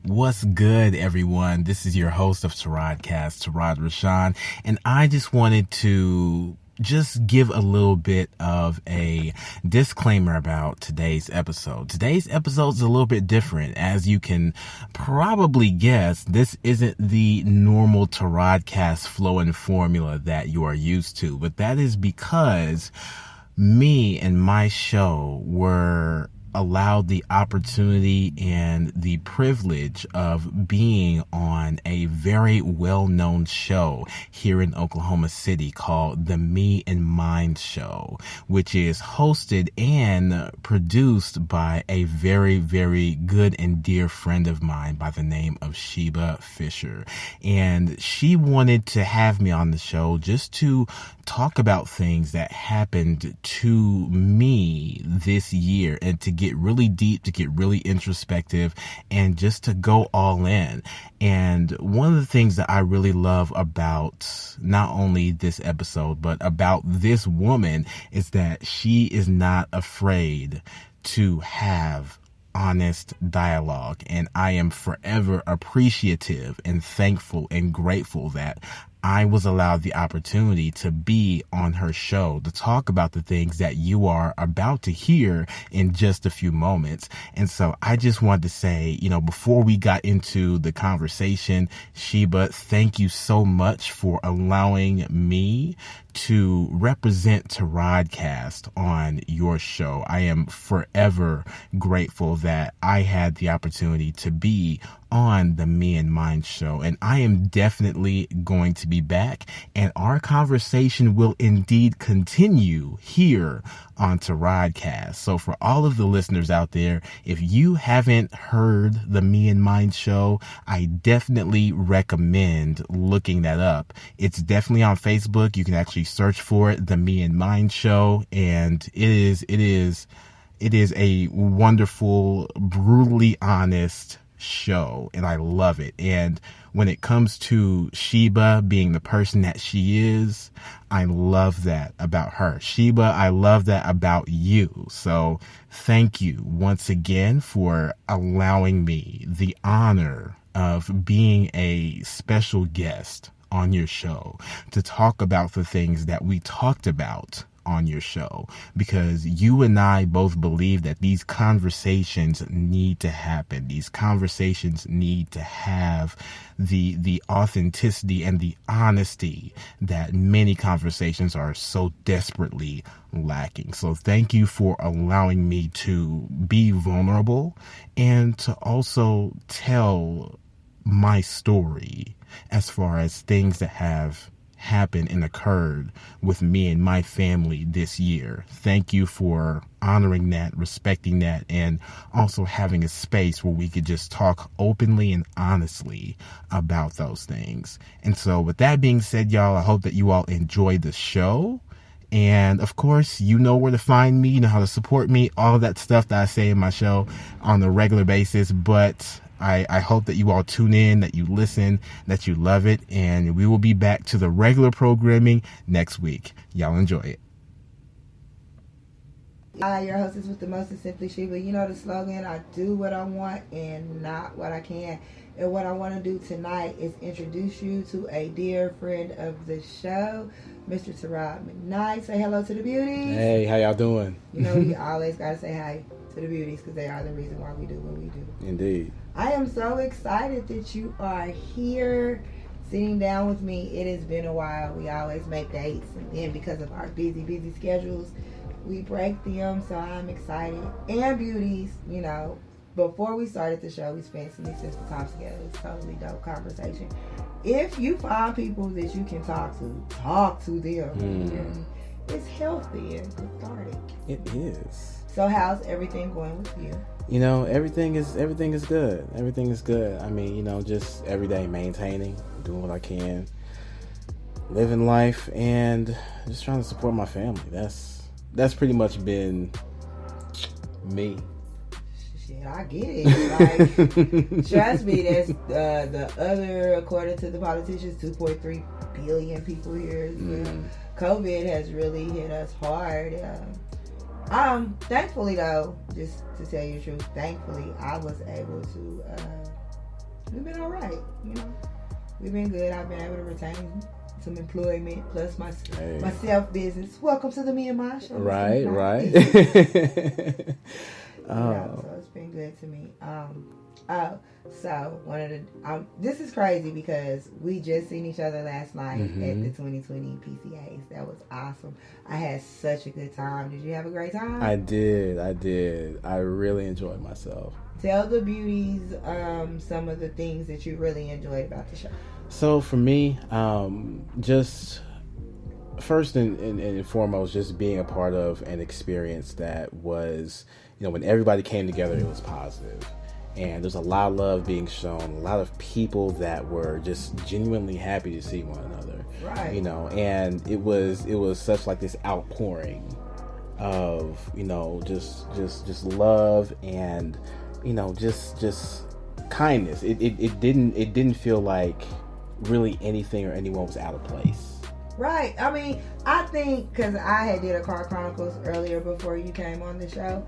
What's good, everyone? This is your host of TARODCAST, Tarod Rashawn, and I just wanted to give a little bit of a disclaimer about today's episode. Today's episode is a little bit different. As you can probably guess, this isn't the normal TARODCAST flow and formula that you are used to, but that is because me and my show were allowed the opportunity and the privilege of being on a very well-known show here in Oklahoma City called The Me and Mine Show, which is hosted and produced by a very, very good and dear friend of mine by the name of Sheba Fisher. And she wanted to have me on the show just to talk about things that happened to me this year and to get really deep, to get really introspective, and just to go all in. And one of the things that I really love about not only this episode, but about this woman is that she is not afraid to have honest dialogue. And I am forever appreciative and thankful and grateful that I was allowed the opportunity to be on her show to talk about the things that you are about to hear in just a few moments. And so I just wanted to say, before we got into the conversation, Sheba, thank you so much for allowing me to represent TARODCAST on your show. I am forever grateful that I had the opportunity to be on the Me and Mine show, and I am definitely going to be back, and our conversation will indeed continue here on TARODCAST. So for all of the listeners out there, if you haven't heard the Me and Mine show, I definitely recommend looking that up. It's definitely on Facebook. You can actually search for it, the Me and Mine show, and it is a wonderful, brutally honest show, and I love it. And when it comes to Sheba being the person that she is, I love that about her. Sheba, I love that about you. So thank you once again for allowing me the honor of being a special guest on your show to talk about the things that we talked about on your show, because you and I both believe that these conversations need to happen. These conversations need to have the authenticity and the honesty that many conversations are so desperately lacking. So thank you for allowing me to be vulnerable and to also tell my story as far as things that have happened and occurred with me and my family this year. Thank you for honoring that, respecting that, and also having a space where we could just talk openly and honestly about those things. And so with that being said, y'all, I hope that you all enjoy the show. And of course, you know where to find me, you know how to support me, all that stuff that I say in my show on a regular basis. But I hope that you all tune in, that you listen, that you love it, and we will be back to the regular programming next week. Y'all enjoy it. Hi, your hostess with the most is Simply Sheba. You know the slogan, I do what I want and not what I can. And what I want to do tonight is introduce you to a dear friend of the show, Mr. Tarod McKnight. Say hello to the beauties. Hey, how y'all doing? We always got to say hi to the beauties because they are the reason why we do what we do. Indeed. I am so excited that you are here sitting down with me. It has been a while. We always make dates, and then because of our busy schedules, we break them. So I'm excited. And beauties, before we started the show, we spent some essential time together. It was totally dope conversation. If you find people that you can talk to them. It's healthy and cathartic. It is. So how's everything going with you? Everything is good. Everything is good. I mean, just every day maintaining, doing what I can, living life, and just trying to support my family. That's pretty much been me. Shit, I get it. Trust me, that's the other, according to the politicians, 2.3 billion people here. COVID has really hit us hard. Thankfully though, just to tell you the truth, I was able to we've been good. I've been able to retain some employment plus my self business. Welcome to the Me and My show. Right. So it's been good to me. So one of the this is crazy because we just seen each other last night at the 2020 PCAs. That was awesome. I had such a good time. Did you have a great time? I did. I really enjoyed myself. Tell the beauties some of the things that you really enjoyed about the show. So for me, just first and foremost, just being a part of an experience that was, when everybody came together, it was positive. And there's a lot of love being shown, a lot of people that were just genuinely happy to see one another. Right. And it was such like this outpouring of, just love and, just kindness. It didn't feel like really anything or anyone was out of place. Right. I mean, I think because I had did a Car Chronicles earlier before you came on the show,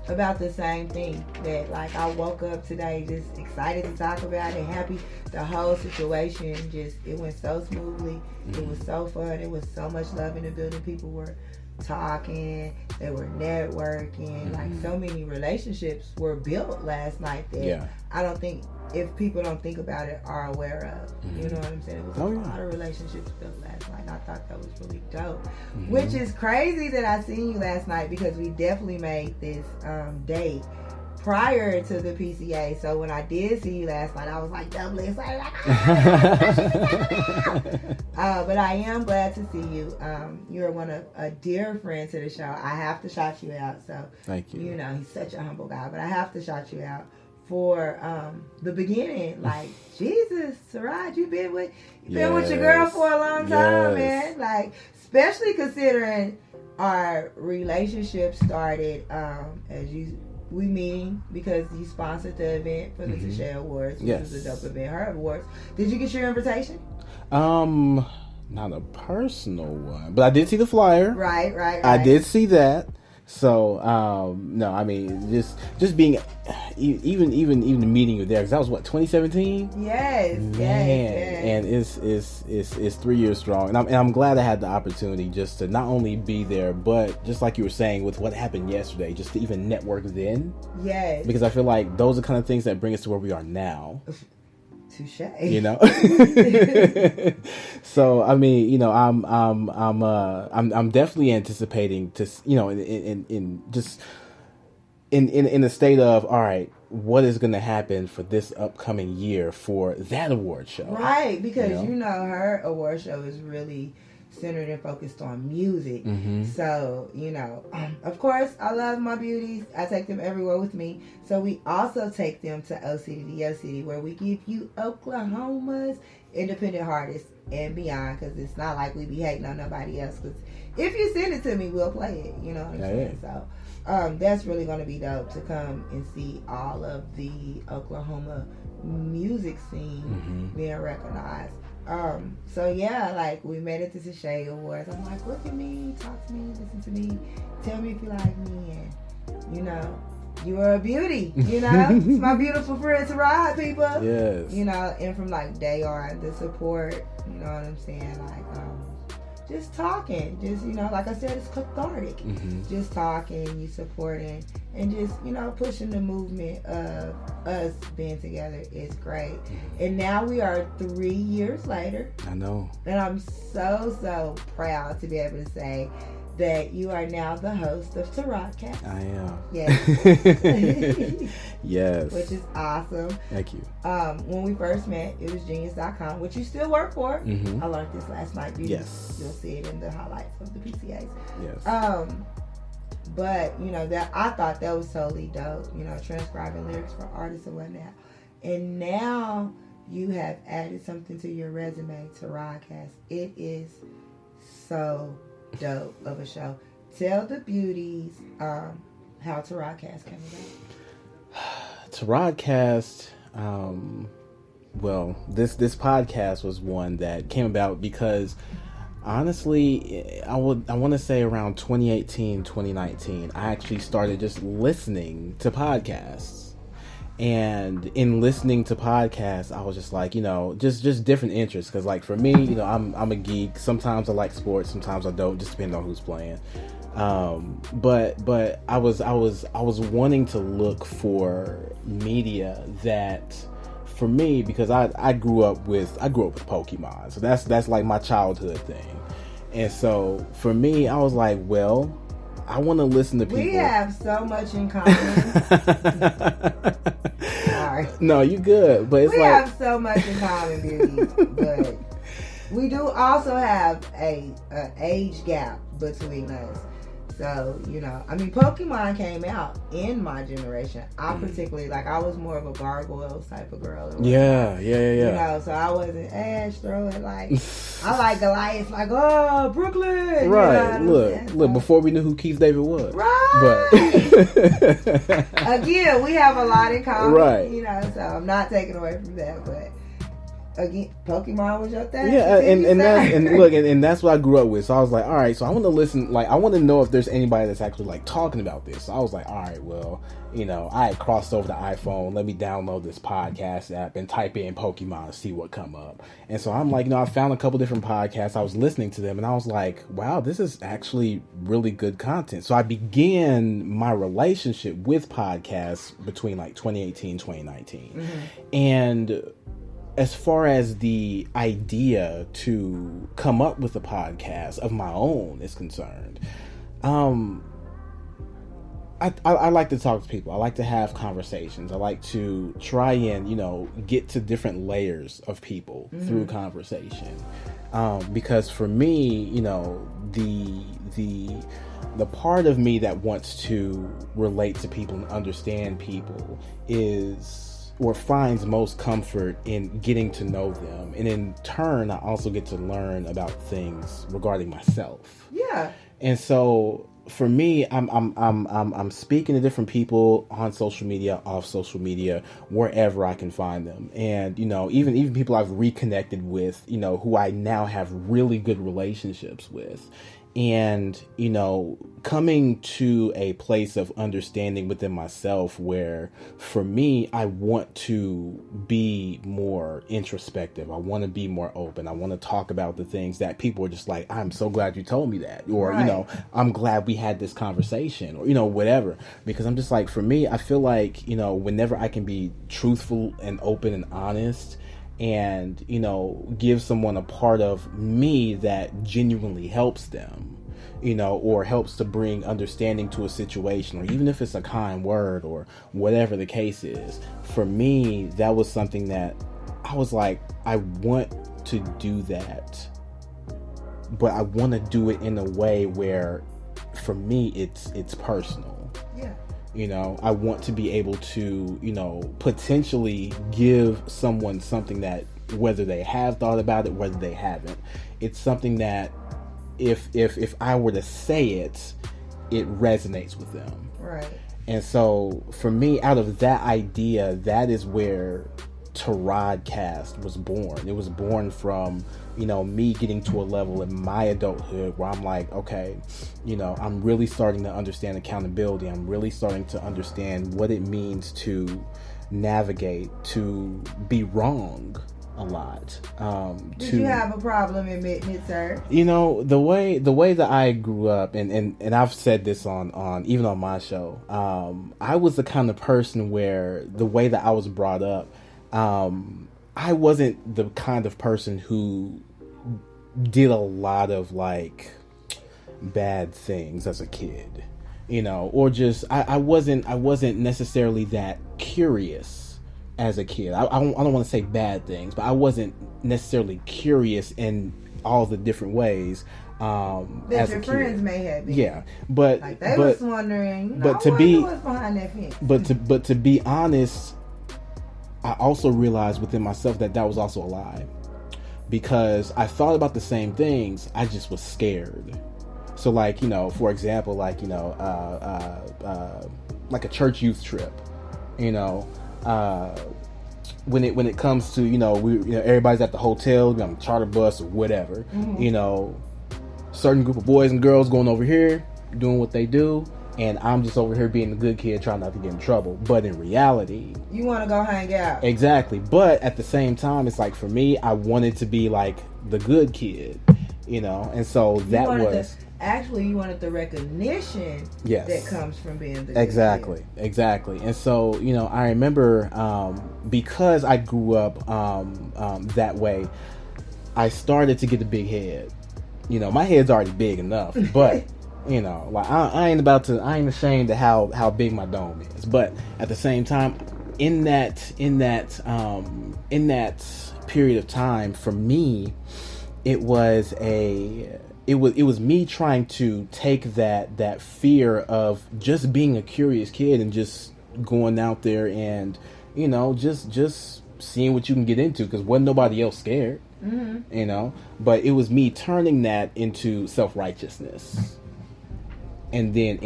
about the same thing. That like I woke up today just excited to talk about it, happy. The whole situation it went so smoothly. It was so fun. It was so much love in the building. People were talking, they were networking, like so many relationships were built last night that I don't think, if people don't think about it, are aware of. You know what I'm saying? It was a lot of relationships built last night, and I thought that was really dope. Which is crazy that I seen you last night because we definitely made this date prior to the PCA. So when I did see you last night, I was like doubly excited. But I am glad to see you. You're a dear friend to the show. I have to shout you out. So thank you. He's such a humble guy, but I have to shout you out for the beginning. Like, Jesus, Saraj, you've been with your girl for a long time, man. Like, especially considering our relationship started we meeting because you sponsored the event for the Tasha Awards, which was a dope event, her awards. Did you get your invitation? Not a personal one, but I did see the flyer. Right. I did see that. So, no, I mean, just being, even meeting you there, because that was 2017? Yes, yes. And it's 3 years strong, and I'm glad I had the opportunity just to not only be there, but just like you were saying with what happened yesterday, just to even network then. Yes. Because I feel like those are kind of things that bring us to where we are now. Touche. So I mean, I'm definitely anticipating to, in the state of, all right, what is going to happen for this upcoming year for that award show? Right, because her award show is really centered and focused on music. So, of course, I love my beauties. I take them everywhere with me. So we also take them to OCD, City, where we give you Oklahoma's independent artists and beyond, because it's not like we be hating on nobody else. Because if you send it to me, we'll play it. You know what I'm saying? So that's really going to be dope to come and see all of the Oklahoma music scene being recognized. So yeah, like we made it to the Shea Awards. I'm like, look at me, talk to me, listen to me, tell me if you like me, and you are a beauty. It's my beautiful friend to ride, people. Yes. And from like day on, the support. You know what I'm saying? Like, just talking, just like I said, it's cathartic. Just talking, you supporting, and just pushing the movement of us being together is great. And now we are 3 years later. I know, and I'm so proud to be able to say that you are now the host of TARODCAST. I am. Yes. Yes. Which is awesome. Thank you. When we first met, it was genius.com, which you still work for. I learned this last night. You'll see it in the highlights of the PCAs. Yes. But, that I thought that was totally dope, transcribing lyrics for artists and whatnot. And now you have added something to your resume, TARODCAST. It is so dope of a show. Tell the beauties how TARODCAST came about. TARODCAST, well, this podcast was one that came about because honestly, I want to say around 2018, 2019, I actually started just listening to podcasts. And in listening to podcasts, I was just like, just different interests. Because like for me, I'm a geek. Sometimes I like sports, sometimes I don't. Just depending on who's playing. But I was wanting to look for media that, for me, because I grew up with Pokemon, so that's like my childhood thing. And so for me, I was like, well, I want to listen to people. We have so much in common. Sorry. No, you good, but we have so much in common, beauty. But we do also have an age gap between us. So, Pokemon came out in my generation. I particularly, I was more of a gargoyle type of girl. Yeah. So I wasn't Ash throwing, I like Goliath, oh, Brooklyn. Right. Look, before we knew who Keith David was. Right. But again, we have a lot in common. Right. So I'm not taking away from that, but again, Pokemon was your thing. Yeah, and that's what I grew up with. So I was like, all right, so I want to listen. I want to know if there's anybody that's actually talking about this. So I was like, all right, well, I had crossed over the iPhone. Let me download this podcast app and type in Pokemon and see what come up. And so I'm like, I found a couple different podcasts. I was listening to them, and I was like, wow, this is actually really good content. So I began my relationship with podcasts between 2018, 2019, and as far as the idea to come up with a podcast of my own is concerned, I like to talk to people. I like to have conversations. I like to try and, get to different layers of people through conversation. Because for me, the part of me that wants to relate to people and understand people or finds most comfort in getting to know them, and in turn I also get to learn about things regarding myself. Yeah. And so for me, I'm speaking to different people on social media, off social media, wherever I can find them, and even people I've reconnected with, who I now have really good relationships with. And, coming to a place of understanding within myself where, for me, I want to be more introspective. I want to be more open. I want to talk about the things that people are just like, I'm so glad you told me that. Or, right. I'm glad we had this conversation, or, whatever. Because I'm just like, for me, I feel like, whenever I can be truthful and open and honest, and give someone a part of me that genuinely helps them, or helps to bring understanding to a situation, or even if it's a kind word or whatever the case is, for me, that was something that I was like, I want to do that, but I want to do it in a way where, for me, it's personal. Yeah. I want to be able to, potentially give someone something that, whether they have thought about it, whether they haven't, it's something that if I were to say it, it resonates with them. Right. And so for me, out of that idea, that is where TARODCAST was born. It was born from, me getting to a level in my adulthood where I'm like, okay, I'm really starting to understand accountability. I'm really starting to understand what it means to navigate, to be wrong a lot. Did you have a problem admitting it, sir? The way that I grew up, and I've said this on even on my show, I was the kind of person where the way that I was brought up, I wasn't the kind of person who did a lot of bad things as a kid, or just I wasn't necessarily that curious as a kid. I don't want to say bad things, but I wasn't necessarily curious in all the different ways that as your a kid. Friends may have been. Yeah, but they was wondering. But to be what's behind that fence. But to be honest, I also realized within myself that was also a lie, because I thought about the same things. I just was scared. So for example, like a church youth trip, when it comes to, everybody's at the hotel, on a charter bus or whatever, certain group of boys and girls going over here, doing what they do. and I'm just over here being the good kid trying not to get in trouble. But in reality, you want to go hang out. Exactly. But at the same time, it's like, for me, I wanted to be like the good kid, and so that was... you wanted the recognition that comes from being the good kid. Exactly. And so, I remember, because I grew up that way, I started to get a big head. My head's already big enough, but... like I ain't ashamed of how big my dome is. But at the same time, in that period of time, for me, it was me trying to take that fear of just being a curious kid and just going out there and just seeing what you can get into, because wasn't nobody else scared. But it was me turning that into self-righteousness. And then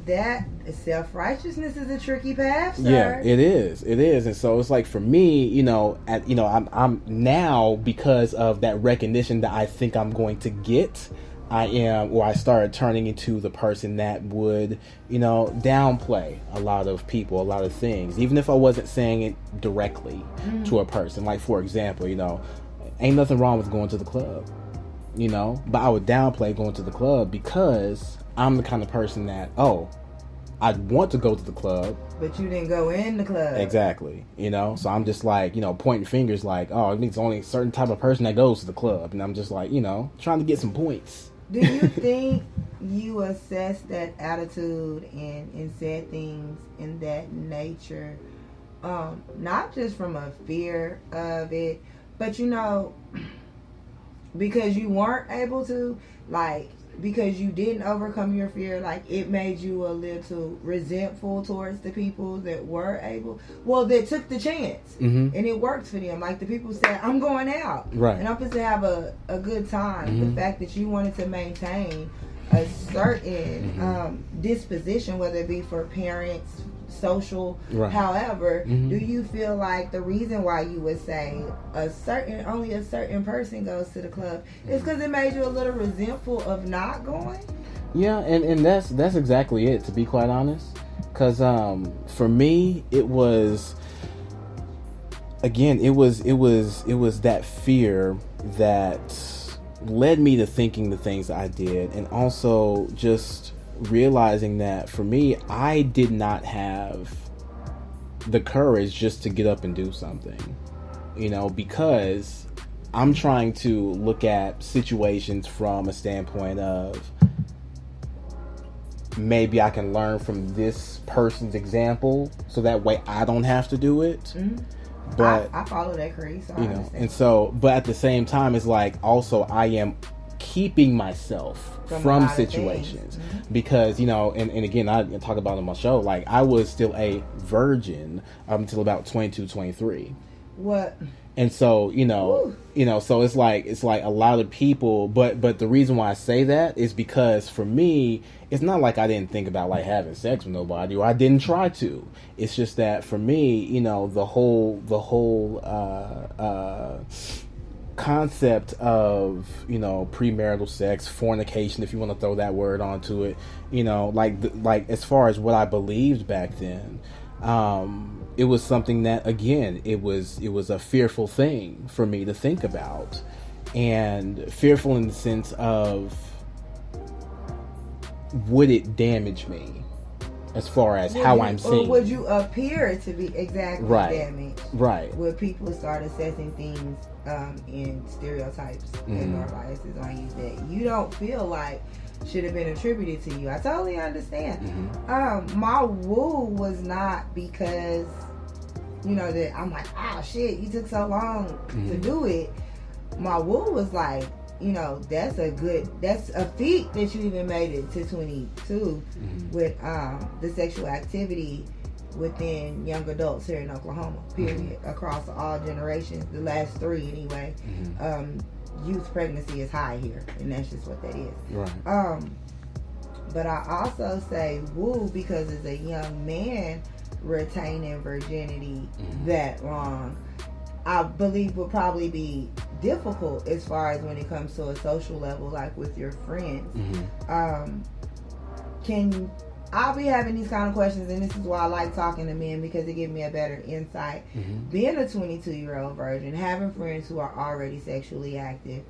that self-righteousness is a tricky path, sir. Yeah, it is. And so it's like, for me, I'm now, because of that recognition that I think I'm going to get, I started turning into the person that would, downplay a lot of people, a lot of things, even if I wasn't saying it directly to a person. Like, for example, ain't nothing wrong with going to the club, but I would downplay going to the club because I'm the kind of person that, I want to go to the club, but you didn't go in the club. Exactly. So I'm just like, pointing fingers like, it's only a certain type of person that goes to the club. And I'm just like, trying to get some points. Do you think you assess that attitude and said things in that nature, not just from a fear of it, but because you weren't able to, because you didn't overcome your fear, it made you a little resentful towards the people that were able, that took the chance, and it worked for them. Like, the people said, I'm going out, right, and I'm supposed to have a good time. The fact that you wanted to maintain a certain disposition, whether it be for parents, social, right, however, do you feel like the reason why you would say only a certain person goes to the club is because it made you a little resentful of not going? Yeah, and that's exactly it, to be quite honest, because for me, it was, again, it was that fear that led me to thinking the things that I did, and also just realizing that, for me, I did not have the courage just to get up and do something, because I'm trying to look at situations from a standpoint of, maybe I can learn from this person's example, so that way I don't have to do it. But I follow that creed, so I understand. And so, but at the same time, it's like, also, I am keeping myself from situations, because and again, I talk about it on my show, like, I was still a virgin up until about 22, 23. What? And so so it's like a lot of people, but the reason why I say that is because, for me, it's not like I didn't think about having sex with nobody, or I didn't try to. It's just that, for me, the whole concept of premarital sex, fornication, if you want to throw that word onto it, as far as what I believed back then, it was something that, again, it was a fearful thing for me to think about, and fearful in the sense of, would it damage me as far as how I'm seen? Or would you appear to be exactly damaged? Right. Would people start assessing things in stereotypes and or biases on you that you don't feel like should have been attributed to you? I totally understand. My woo was not because, that I'm like, oh shit, you took so long to do it. My woo was like, that's a feat that you even made it to 22 with the sexual activity within young adults here in Oklahoma, period, across all generations, the last 3 anyway. Youth pregnancy is high here, and that's just what that is. Right. But I also say woo because as a young man retaining virginity that long, I believe would probably be difficult as far as when it comes to a social level, like with your friends. I'll be having these kind of questions, and this is why I like talking to men, because it gives me a better insight. Being a 22-year-old virgin, having friends who are already sexually active,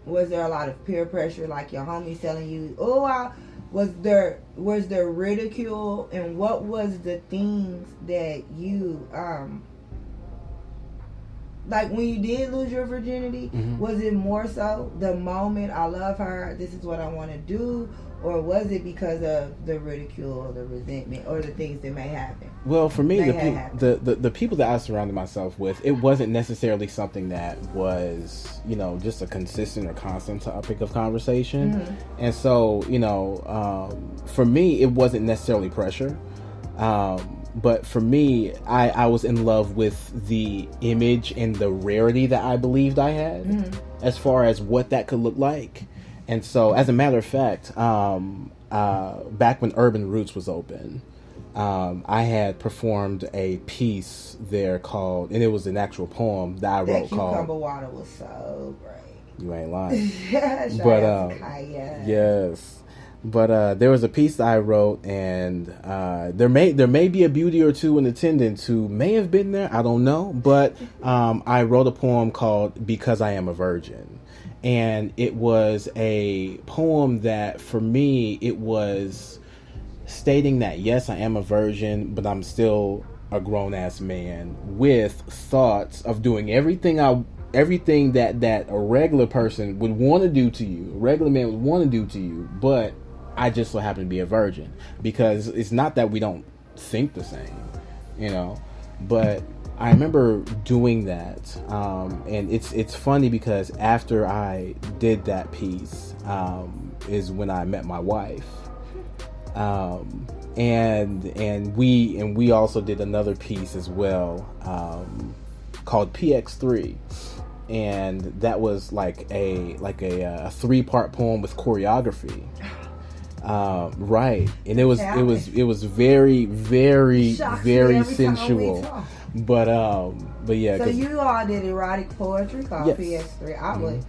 was there a lot of peer pressure, like your homies telling you, was there ridicule, and what was the things that you like when you did lose your virginity? Was it more so the moment, I love her, this is what I want to do, or was it because of the ridicule or the resentment or the things that may happen? Well, for me, the people that I surrounded myself with, it wasn't necessarily something that was, you know, just a consistent or constant topic of conversation. And so, you know, for me, it wasn't necessarily pressure. But for me, I was in love with the image and the rarity that I believed I had as far as what that could look like. And so, as a matter of fact, back when Urban Roots was open, I had performed a piece there called, and it was an actual poem that I wrote called... That cucumber water was so great. You ain't lying. But, yes. But there was a piece that I wrote, and there may be a beauty or two in attendance who may have been there. I don't know. But I wrote a poem called Because I Am a Virgin. And it was a poem that, for me, it was stating that, yes, I am a virgin, but I'm still a grown-ass man with thoughts of doing everything that a regular person would want to do to you, a regular man would want to do to you, but I just so happen to be a virgin. Because it's not that we don't think the same, you know, but I remember doing that, and it's funny because after I did that piece is when I met my wife, and we also did another piece as well called PX3, and that was like a 3-part poem with choreography. Right, and it was very, very, very sensual. But yeah. So you all did erotic poetry called PX3.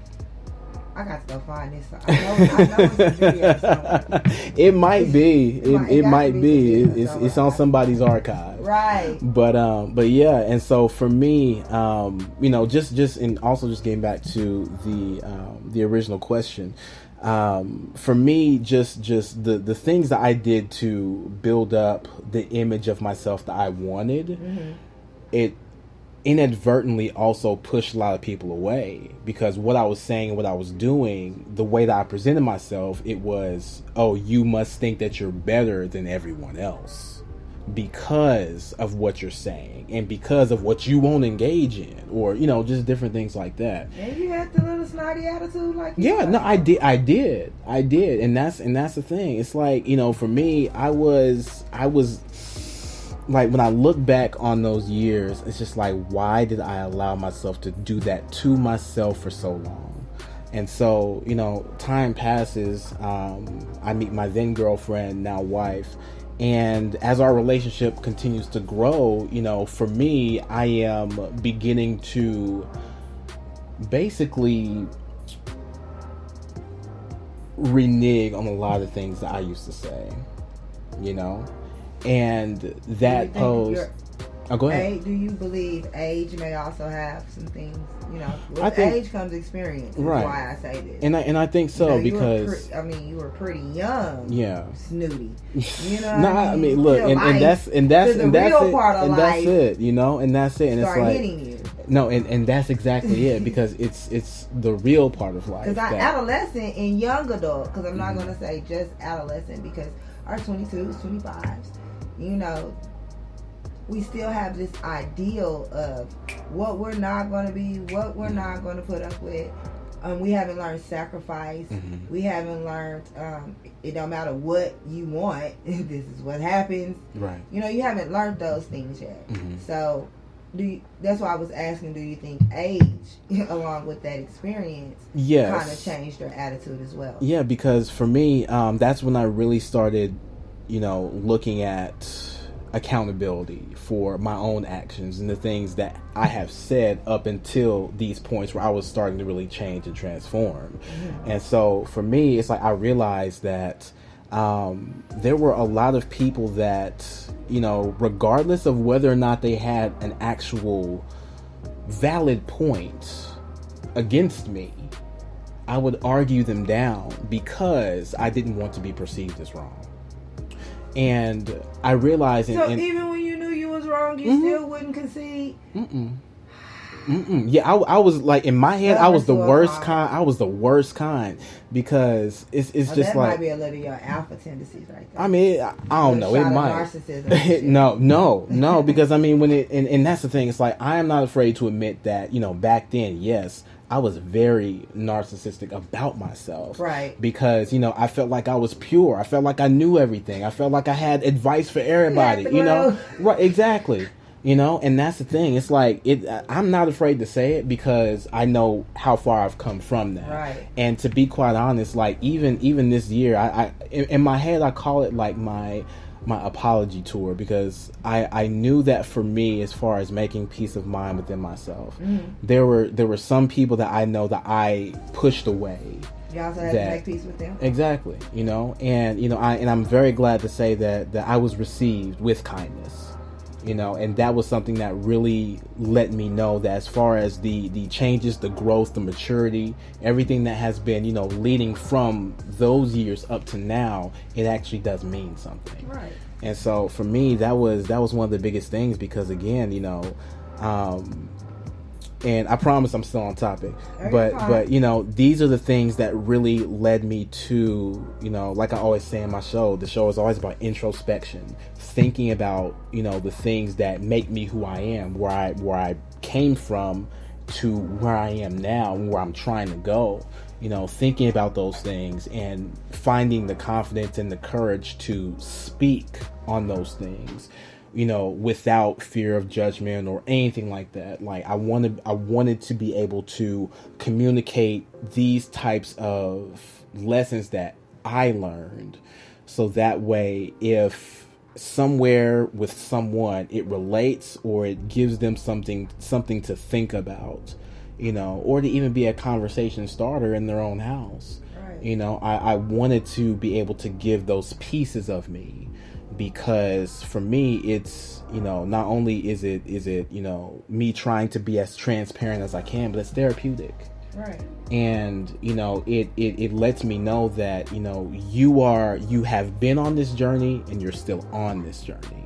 I got to go find this. I know it's a video somewhere. It might be. It might be. It's on somebody's archive. Right. But yeah. And so for me, you know, just and also just getting back to the original question. For me, just the things that I did to build up the image of myself that I wanted, it inadvertently also pushed a lot of people away, because what I was saying and what I was doing, the way that I presented myself, it was, oh, you must think that you're better than everyone else because of what you're saying and because of what you won't engage in, or, you know, just different things like that. And you had the little snotty attitude like I did, and that's the thing. It's like, you know, for me, I was like, when I look back on those years, it's just like, why did I allow myself to do that to myself for so long? And so, you know, time passes. I meet my then girlfriend, now wife. And as our relationship continues to grow, you know, for me, I am beginning to basically renege on a lot of things that I used to say, you know? And that posed... Oh, go ahead. Do you believe age may also have some things, you know, with I think, age comes experience, is right. why I say this. And I think so, you know, because... you were pretty young. Yeah. Snooty. You know no, I mean, look, and that's it, you know, and that's it. And start it's like... hitting you. No, and that's exactly it, because it's the real part of life. Because adolescent and young adult, because I'm not going to say just adolescent, because our 22s, 25s, you know, we still have this ideal of what we're not going to be, what we're not going to put up with. We haven't learned sacrifice. We haven't learned, it don't matter what you want, this is what happens. Right. You know, you haven't learned those things yet. So, that's why I was asking, do you think age, along with that experience, kind of changed your attitude as well? Yeah, because for me, that's when I really started, you know, looking at accountability for my own actions and the things that I have said up until these points where I was starting to really change and transform. And so for me, it's like I realized that there were a lot of people that, you know, regardless of whether or not they had an actual valid point against me, I would argue them down because I didn't want to be perceived as wrong. And I realized... So even when you knew you was wrong, you still wouldn't concede? Yeah, I was like, in my head, I was the worst kind. I was the worst kind because it's just that like... might be a little of your alpha tendencies right there. I mean, I don't know. It might. Narcissism. No, because I mean, when it... And that's the thing. It's like, I am not afraid to admit that, you know, back then, yes, I was very narcissistic about myself. Right. Because, you know, I felt like I was pure. I felt like I knew everything. I felt like I had advice for everybody, you know? Right, exactly. You know, and that's the thing. It's like, I'm not afraid to say it because I know how far I've come from that. Right. And to be quite honest, like, even this year, I in my head, I call it like my apology tour, because I knew that for me, as far as making peace of mind within myself, there were some people that I know that I pushed away. You also had to make peace with them. Exactly. You know, and you know, I'm very glad to say that I was received with kindness. You know, and that was something that really let me know that as far as the changes, the growth, the maturity, everything that has been, you know, leading from those years up to now, it actually does mean something. Right. And so for me, that was one of the biggest things, because again, you know, and I promise I'm still on topic, but you know, these are the things that really led me to, you know, like I always say in my show, the show is always about introspection, thinking about, you know, the things that make me who I am, where I came from to where I am now, and where I'm trying to go, you know, thinking about those things and finding the confidence and the courage to speak on those things, you know, without fear of judgment or anything like that. Like, I wanted to be able to communicate these types of lessons that I learned, so that way, if somewhere with someone it relates, or it gives them something to think about, you know, or to even be a conversation starter in their own house. Right. You know, I wanted to be able to give those pieces of me, because for me, it's, you know, not only is it, you know, me trying to be as transparent as I can, but it's therapeutic. Right. And, you know, it lets me know that, you know, you have been on this journey and you're still on this journey.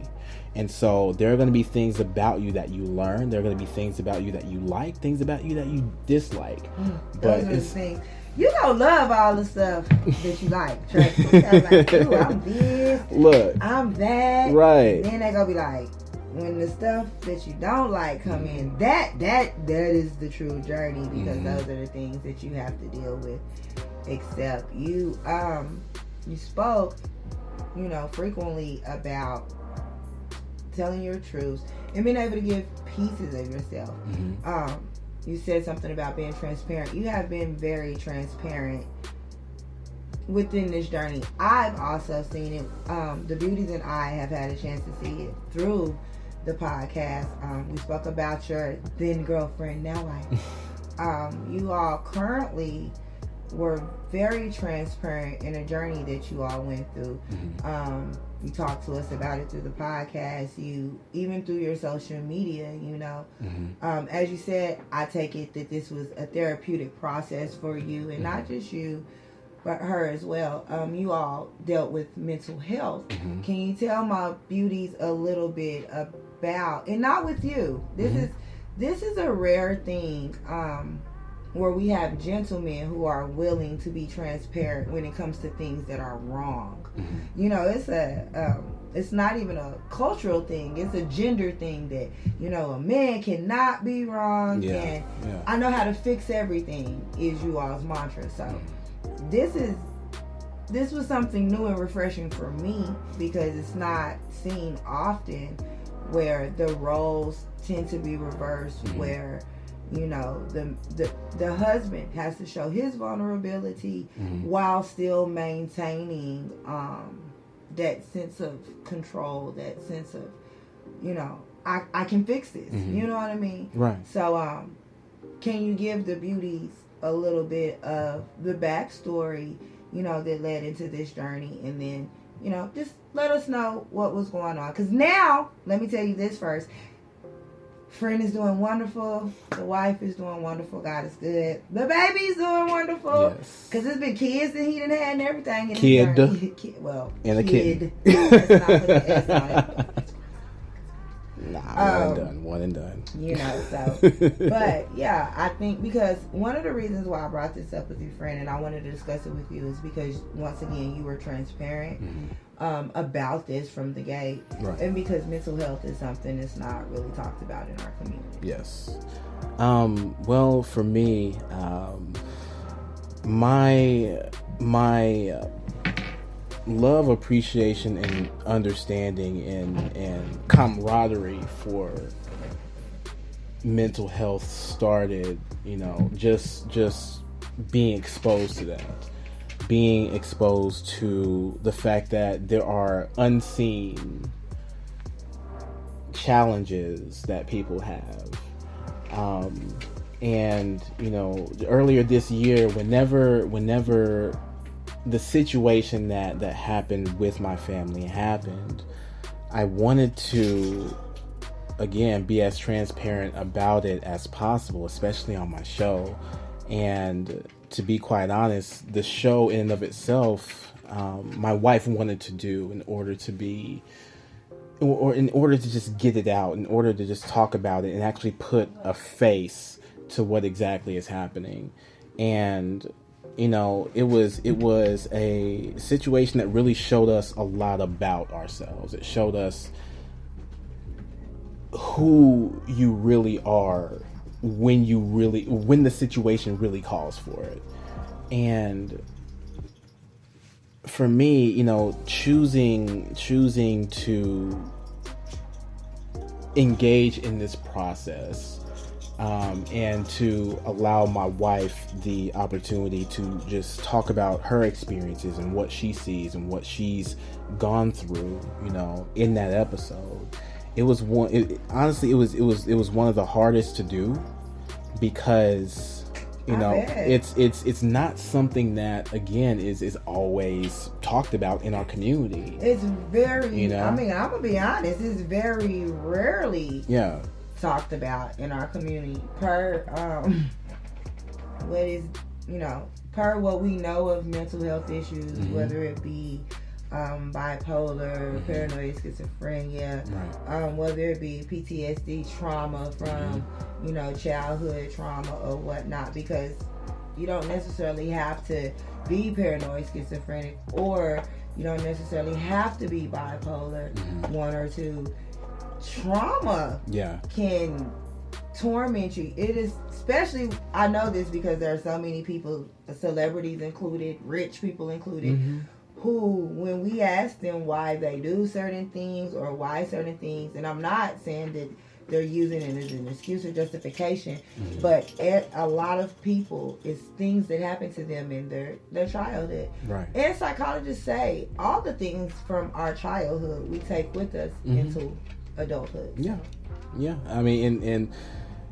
And so there are going to be things about you that you learn. There are going to be things about you that you like, things about you that you dislike. But those are the things. You don't love all the stuff that you like. Trust me. I'm like, ooh, I'm this. Look. I'm that. Right. Then they gonna be like, when the stuff that you don't like come in, that is the true journey, because those are the things that you have to deal with. Except you spoke, you know, frequently about telling your truths and being able to give pieces of yourself. You said something about being transparent. You have been very transparent within this journey. I've also seen it. The Beauties and I have had a chance to see it through the podcast. We spoke about your then girlfriend, now wife. You all currently were very transparent in a journey that you all went through. You talked to us about it through the podcast. You, even through your social media, you know. As you said, I take it that this was a therapeutic process for you, and not just you, but her as well. You all dealt with mental health. Can you tell my beauties a little bit about, and not with you, this is a rare thing, where we have gentlemen who are willing to be transparent when it comes to things that are wrong. You know, it's not even a cultural thing. It's a gender thing that, you know, a man cannot be wrong. And I know how to fix everything is you all's mantra. So this was something new and refreshing for me, because it's not seen often, where the roles tend to be reversed, where, you know, the husband has to show his vulnerability while still maintaining that sense of control, that sense of, you know, I can fix this. You know what I mean? Right. So can you give the beauties a little bit of the backstory that led into this journey. And then, just let us know what was going on. Because now, let me tell you this first. Friend is doing wonderful. The wife is doing wonderful. God is good. The baby's doing wonderful. Yes. Because there's been kids that he done had and everything. In Kid. And a kid. Let's not put the S on it. Nah, one and done. But yeah, I think because one of the reasons why I brought this up with your friend and I wanted to discuss it with you is because once again you were transparent about this from the gate, right. And because mental health is something that's not really talked about in our community. Yes. Well, for me, my love, appreciation, and understanding and camaraderie for mental health started, just being exposed to that, being exposed to the fact that there are unseen challenges that people have. And earlier this year, whenever the situation that happened with my family happened, I wanted to, again, be as transparent about it as possible, especially on my show. And to be quite honest, the show in and of itself, my wife wanted to do in order to just get it out, in order to just talk about it and actually put a face to what exactly is happening. And it was a situation that really showed us a lot about ourselves. It showed us who you really are when the situation really calls for it. And for me, choosing to engage in this process, and to allow my wife the opportunity to just talk about her experiences and what she sees and what she's gone through, in that episode. It was honestly, it was one of the hardest to do because, it's not something that, again, is always talked about in our community. It's very, I'm gonna be honest, it's very rarely talked about in our community per what we know of mental health issues, whether it be bipolar, paranoid schizophrenia, right. Whether it be PTSD trauma from childhood trauma or whatnot, because you don't necessarily have to be paranoid schizophrenic, or you don't necessarily have to be bipolar 1 or 2. Trauma can torment you. It is, especially, I know this because there are so many people, celebrities included, rich people included, who, when we ask them why they do certain things or why certain things, and I'm not saying that they're using it as an excuse or justification, but a lot of people, it's things that happen to them in their childhood. Right. And psychologists say all the things from our childhood we take with us into adulthood. Yeah. I mean, and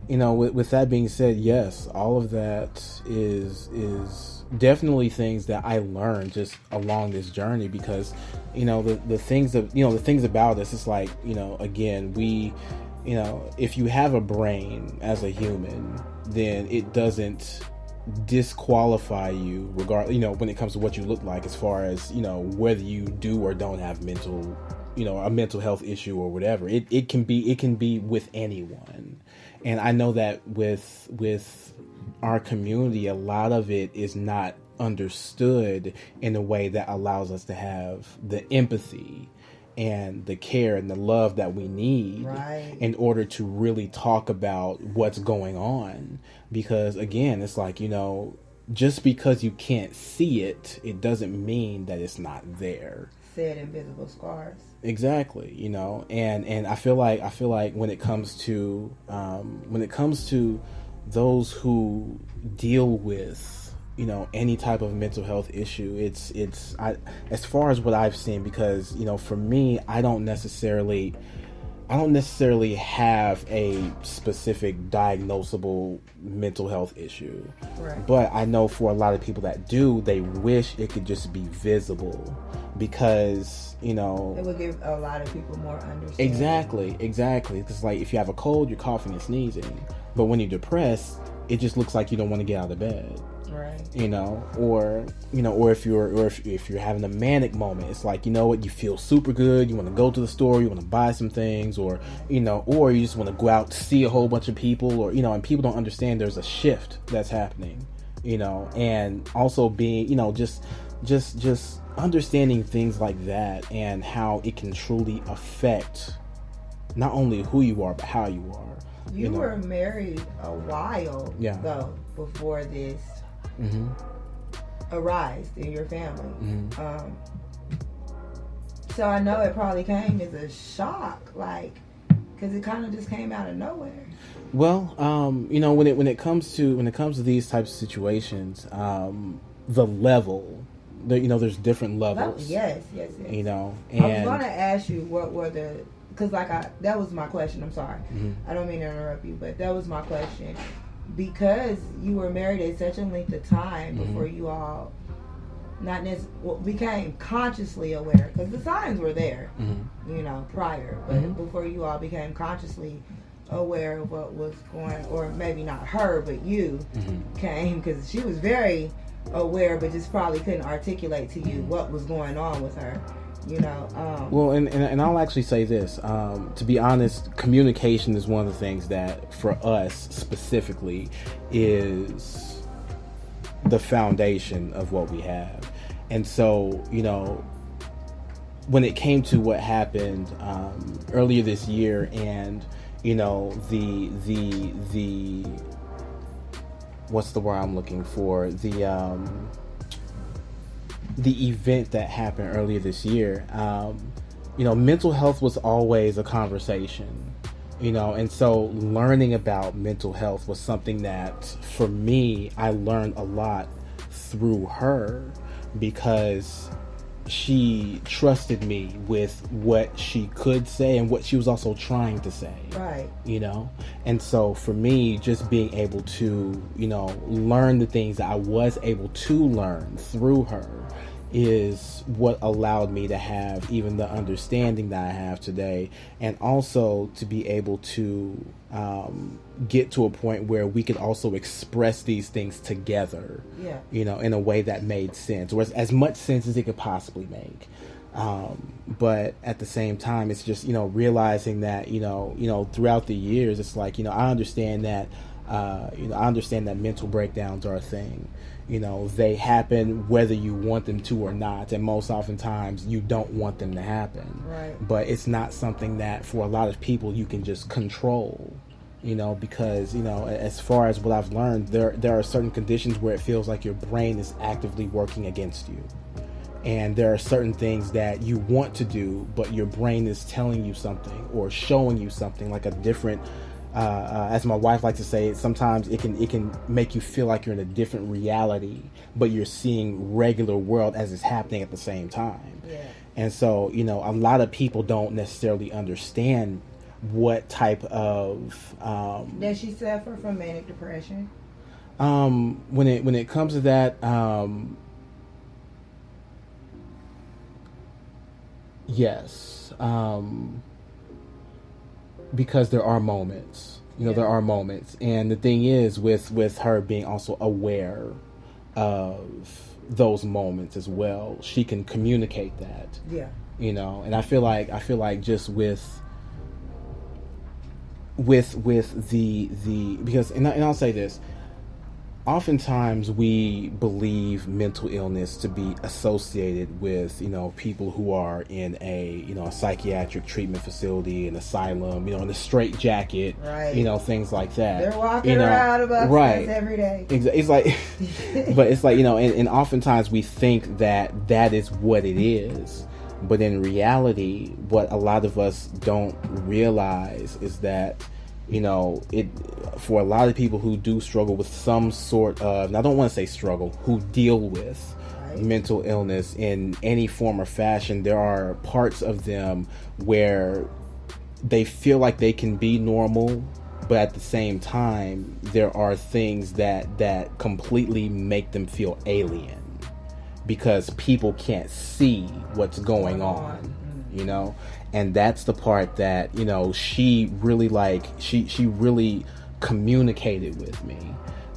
with that being said, yes, all of that is definitely things that I learned just along this journey, because the things about us, it's like, again, we, if you have a brain as a human, then it doesn't disqualify you when it comes to what you look like, as far as whether you do or don't have a mental health issue or whatever. It can be with anyone. And I know that with our community, a lot of it is not understood in a way that allows us to have the empathy and the care and the love that we need in order to really talk about what's going on. Because again, it's like, just because you can't see it, it doesn't mean that it's not there. Said invisible scars. Exactly, and I feel like when it comes to those who deal with any type of mental health issue, it's as far as what I've seen, because for me, I don't necessarily necessarily have a specific diagnosable mental health issue. Right. But I know for a lot of people that do, they wish it could just be visible, because, you know, it would give a lot of people more understanding. Exactly. Because, like, if you have a cold, you're coughing and sneezing. But when you're depressed, it just looks like you don't want to get out of bed. Right. Or if you're having a manic moment, it's like, you know what, you feel super good, you want to go to the store, you want to buy some things, or you just want to go out to see a whole bunch of people, or and people don't understand there's a shift that's happening, and also being, just understanding things like that, and how it can truly affect not only who you are but how you are. You were married a while though before this arised in your family. So I know it probably came as a shock, like, because it kind of just came out of nowhere. Well, when it comes to these types of situations, the level, there's different levels. Yes. And I was going to ask you what were the, because that was my question. I'm sorry. I don't mean to interrupt you, but that was my question. Because you were married at such a length of time before you all became consciously aware, because the signs were there, prior, but before you all became consciously aware of what was going, or maybe not her, but you came, because she was very aware, but just probably couldn't articulate to you what was going on with her. Well, and I'll actually say this, to be honest, communication is one of the things that for us specifically is the foundation of what we have. And so, when it came to what happened earlier this year, and the what's the word I'm looking for, the event that happened earlier this year, mental health was always a conversation, and so learning about mental health was something that, for me, I learned a lot through her, because she trusted me with what she could say and what she was also trying to say. Right. And so for me, just being able to, learn the things that I was able to learn through her is what allowed me to have even the understanding that I have today, and also to be able to get to a point where we could also express these things together, in a way that made sense, or as much sense as it could possibly make. But at the same time, it's just, realizing that, throughout the years, it's like, I understand that mental breakdowns are a thing. They happen whether you want them to or not, and most oftentimes you don't want them to happen. Right. But it's not something that for a lot of people you can just control, because, as far as what I've learned, there are certain conditions where it feels like your brain is actively working against you. And there are certain things that you want to do, but your brain is telling you something or showing you something, like a different, as my wife likes to say, sometimes it can make you feel like you're in a different reality, but you're seeing regular world as it's happening at the same time. Yeah. And so, a lot of people don't necessarily understand what type of does she suffer from manic depression? When it comes to that, yes. Because there are moments, there are moments. And the thing is, with her being also aware of those moments as well, she can communicate that. Yeah. And I feel like just with the because, and I'll say this, oftentimes we believe mental illness to be associated with, people who are in a, a psychiatric treatment facility, an asylum, in a straitjacket, right. Things like that. They're walking around about right. every day. It's like, but it's like, and oftentimes we think that is what it is. But in reality, what a lot of us don't realize is that, it, for a lot of people who do struggle with some sort of, and I don't want to say struggle, who deal with mental illness in any form or fashion, there are parts of them where they feel like they can be normal, but at the same time, there are things that completely make them feel alien because people can't see what's going on, you know? And that's the part that, you know, she really she really communicated with me.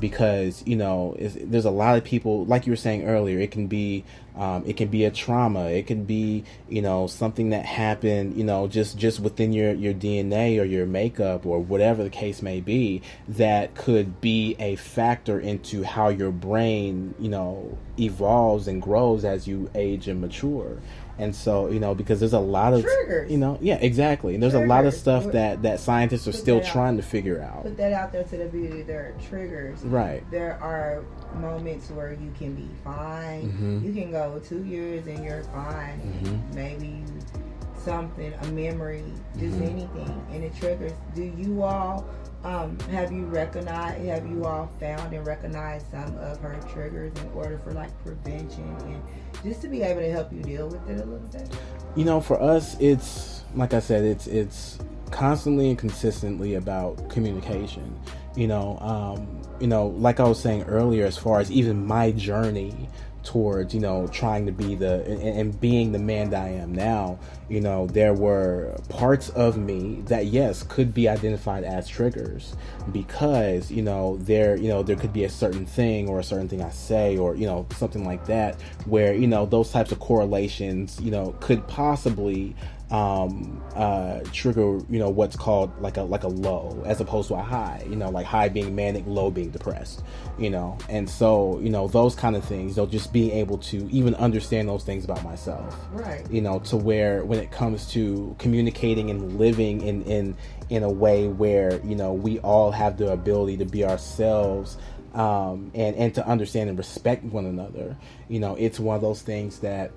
Because, you know, there's a lot of people, like you were saying earlier, it can be a trauma. It can be, you know, something that happened, you know, just within your DNA or your makeup or whatever the case may be, that could be a factor into how your brain, you know, evolves and grows as you age and mature. And so, you know, because there's a lot of triggers, you know, yeah, exactly. And there's a lot of stuff that scientists are still trying to figure out. Put that out there to the beauty. There are triggers. Right. There are moments where you can be fine. You can go 2 years and you're fine. Maybe something, a memory, just anything, and it triggers. Do you all have you all found and recognized some of her triggers in order for like prevention and just to be able to help you deal with it a little bit? You know, for us, it's like I said, it's constantly and consistently about communication. You know, like I was saying earlier, as far as even my journey towards, you know, trying to be and being the man that I am now, you know, there were parts of me that, yes, could be identified as triggers because, you know, there could be a certain thing or a certain thing I say or, you know, something like that where, you know, those types of correlations, you know, could possibly trigger, you know, what's called like a low as opposed to a high, you know, like high being manic, low being depressed, you know. And so, you know, those kind of things, you know, just being able to even understand those things about myself, right, you know, to where when it comes to communicating and living in a way where, you know, we all have the ability to be ourselves, and to understand and respect one another, you know, it's one of those things that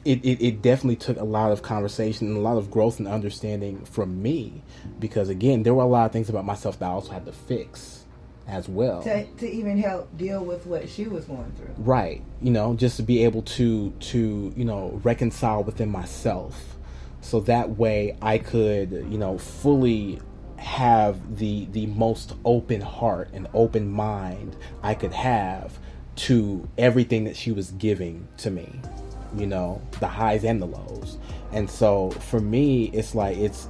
it definitely took a lot of conversation and a lot of growth and understanding from me, because again, there were a lot of things about myself that I also had to fix as well. To even help deal with what she was going through. Right. You know, just to be able to, you know, reconcile within myself. So that way I could, you know, fully have the most open heart and open mind I could have to everything that she was giving to me. You know, the highs and the lows. And so for me, it's like it's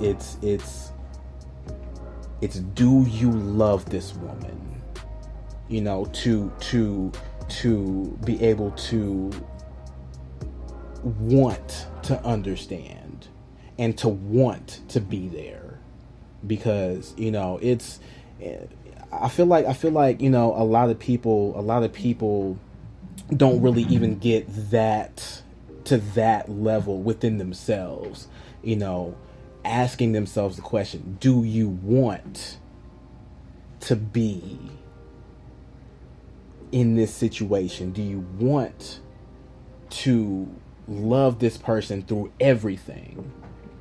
do you love this woman? You know, to be able to want to understand and to want to be there, because, you know, I feel like, you know, a lot of people don't really even get that to that level within themselves, you know, asking themselves the question, do you want to be in this situation? Do you want to love this person through everything?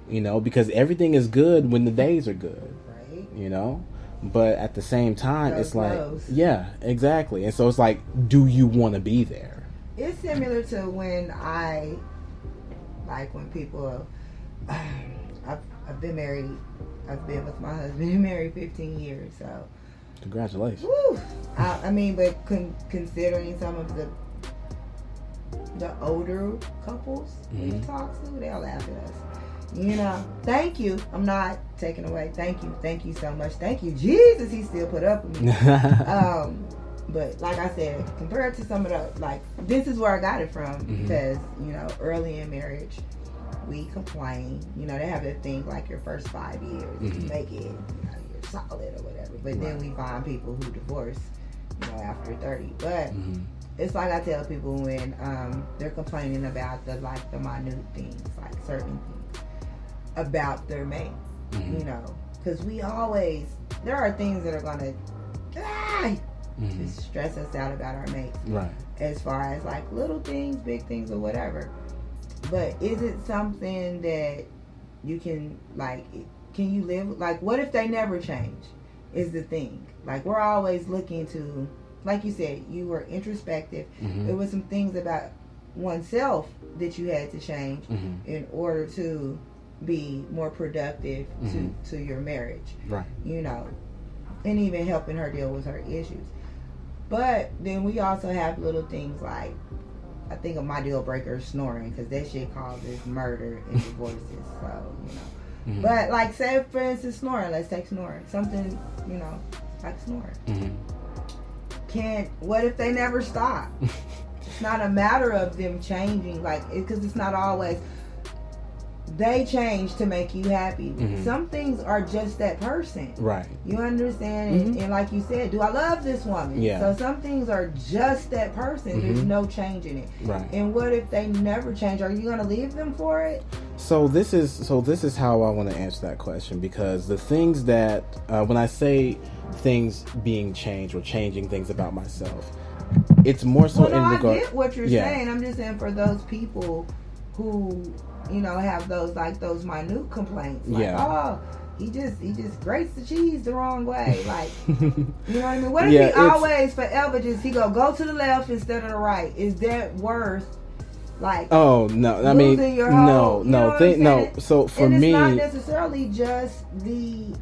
You know, because everything is good when the days are good, right? You know, but at the same time, Those it's like, lows. Yeah, exactly. And so it's like, do you want to be there? It's similar to when when people, I've been married, I've been with my husband married 15 years, so. Congratulations. Woo! I mean, but considering some of the older couples we've talked to, they'll laugh at us. You know, thank you. I'm not taking away. Thank you so much. Thank you, Jesus. He still put up with me. But like I said, compared to some of the, like, this is where I got it from, because, you know, early in marriage, we complain. You know, they have that thing like your first 5 years, if you make it, you know, you're solid or whatever. But then we find people who divorce, you know, after 30. But it's like I tell people when they're complaining about the minute things, like certain things about their mate, you know, because there are things that are gonna just stress us out about our mates, right? As far as like little things, big things, or whatever. But is it something that you can you live, like, what if they never change is the thing. Like, we're always looking to, like you said, you were introspective. There was some things about oneself that you had to change in order to be more productive to your marriage. Right. You know, and even helping her deal with her issues. But then we also have little things like, I think of my deal breaker is snoring, because that shit causes murder and divorces. So, you know. But like, say for instance, snoring. Let's take snoring. Something, you know, like snoring. What if they never stop? It's not a matter of them changing, like, because it's not always they change to make you happy. Some things are just that person. Right. You understand? And like you said, do I love this woman? Yeah. So some things are just that person. There's no change in it. Right. And what if they never change? Are you going to leave them for it? So this is how I want to answer that question, because the things that when I say things being changed or changing things about myself, it's more so in regard. I get what you're saying. I'm just saying for those people who, you know, have those minute complaints. Like, oh, he just grates the cheese the wrong way. Like, you know what I mean? What if he always forever he go to the left instead of the right? Is that worth, like, oh no, I mean, your whole, no. So for me, it's not necessarily just the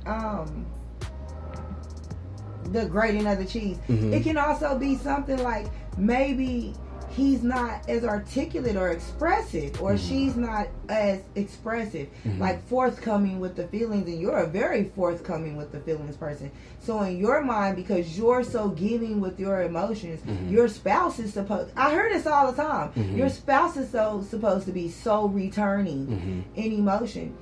grating of the cheese. It can also be something like, maybe he's not as articulate or expressive, or she's not as expressive, like forthcoming with the feelings, and you're a very forthcoming with the feelings person. So in your mind, because you're so giving with your emotions, your spouse is supposed, I hear this all the time, your spouse is supposed to be so returning in emotion.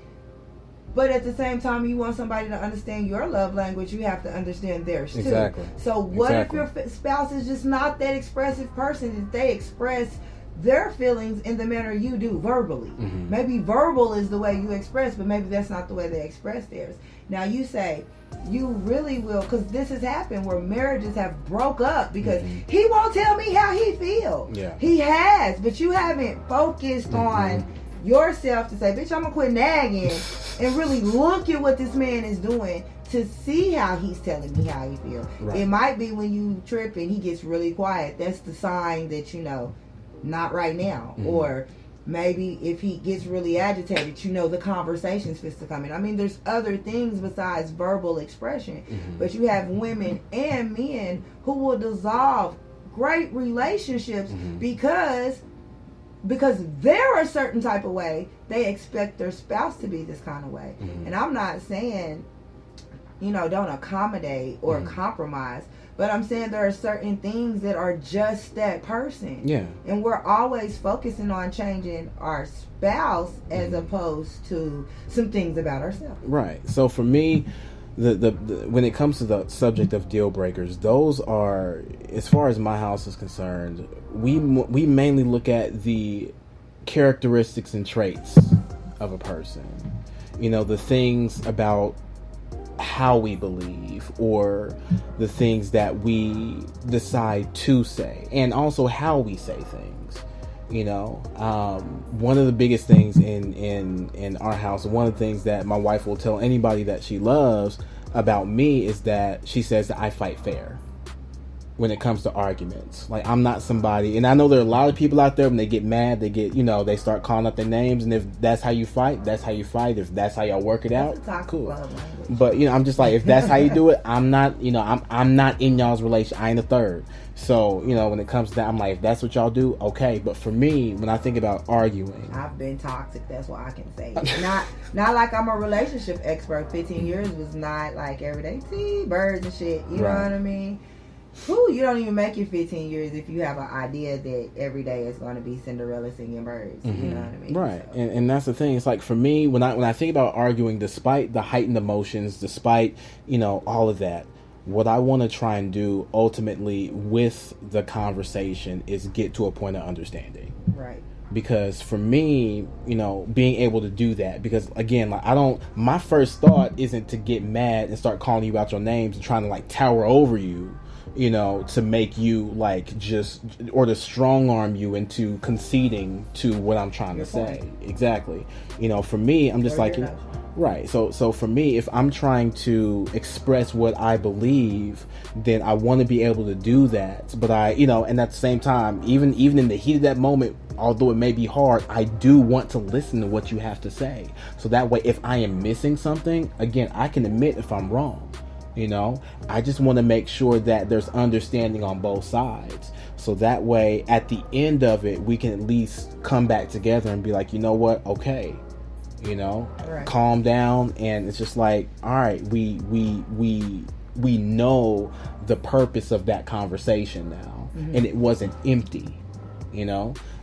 But at the same time, you want somebody to understand your love language, you have to understand theirs too. Exactly. So what if your spouse is just not that expressive person, that they express their feelings in the manner you do verbally? Maybe verbal is the way you express, but maybe that's not the way they express theirs. Now you say, you really will, because this has happened where marriages have broke up because he won't tell me how he feels. Yeah. He has, but you haven't focused on yourself to say, bitch, I'm gonna quit nagging and really look at what this man is doing to see how he's telling me how he feels. Right. It might be when you trip and he gets really quiet, that's the sign that, you know, not right now. Or maybe if he gets really agitated, you know, the conversation's supposed to come in. I mean, there's other things besides verbal expression, but you have women and men who will dissolve great relationships because they're a certain type of way, they expect their spouse to be this kind of way. And I'm not saying, you know, don't accommodate or compromise, but I'm saying there are certain things that are just that person. Yeah. And we're always focusing on changing our spouse as opposed to some things about ourselves. Right. So for me, the when it comes to the subject of deal breakers, those are, as far as my house is concerned, we mainly look at the characteristics and traits of a person. You know, the things about how we believe, or the things that we decide to say, and also how we say things. You know, one of the biggest things in our house, one of the things that my wife will tell anybody that she loves about me is that she says that I fight fair when it comes to arguments. Like, I'm not somebody, and I know there are a lot of people out there, when they get mad, they get, you know, they start calling out their names, and if that's how you fight, that's how you fight. If that's how y'all work it out, cool. But, you know, I'm just like, if that's how you do it, I'm not, you know, I'm not in y'all's relation. I ain't a third. So, you know, when it comes to that, I'm like, if that's what y'all do, okay. But for me, when I think about arguing, I've been toxic. That's what I can say. Not like I'm a relationship expert. 15 years was not like everyday tea, birds and shit. You know what I mean? Whew, you don't even make it 15 years if you have an idea that every day is going to be Cinderella singing birds. You know what I mean? Right. So. And that's the thing. It's like, for me, when I think about arguing, despite the heightened emotions, despite, you know, all of that, what I want to try and do ultimately with the conversation is get to a point of understanding. Right. Because for me, you know, being able to do that, because again, like, my first thought isn't to get mad and start calling you out your names and trying to like tower over you, you know, to make you like just, or to strong arm you into conceding to what I'm trying to say. Exactly. You know, for me, I'm just like, Right. So for me, if I'm trying to express what I believe, then I want to be able to do that. But and at the same time, even in the heat of that moment, although it may be hard, I do want to listen to what you have to say. So that way, if I am missing something, again, I can admit if I'm wrong. I just want to make sure that there's understanding on both sides. So that way, at the end of it, we can at least come back together and be like, you know what? Okay. Right. Calm down, and it's just like, all right, we know the purpose of that conversation now, and it wasn't empty,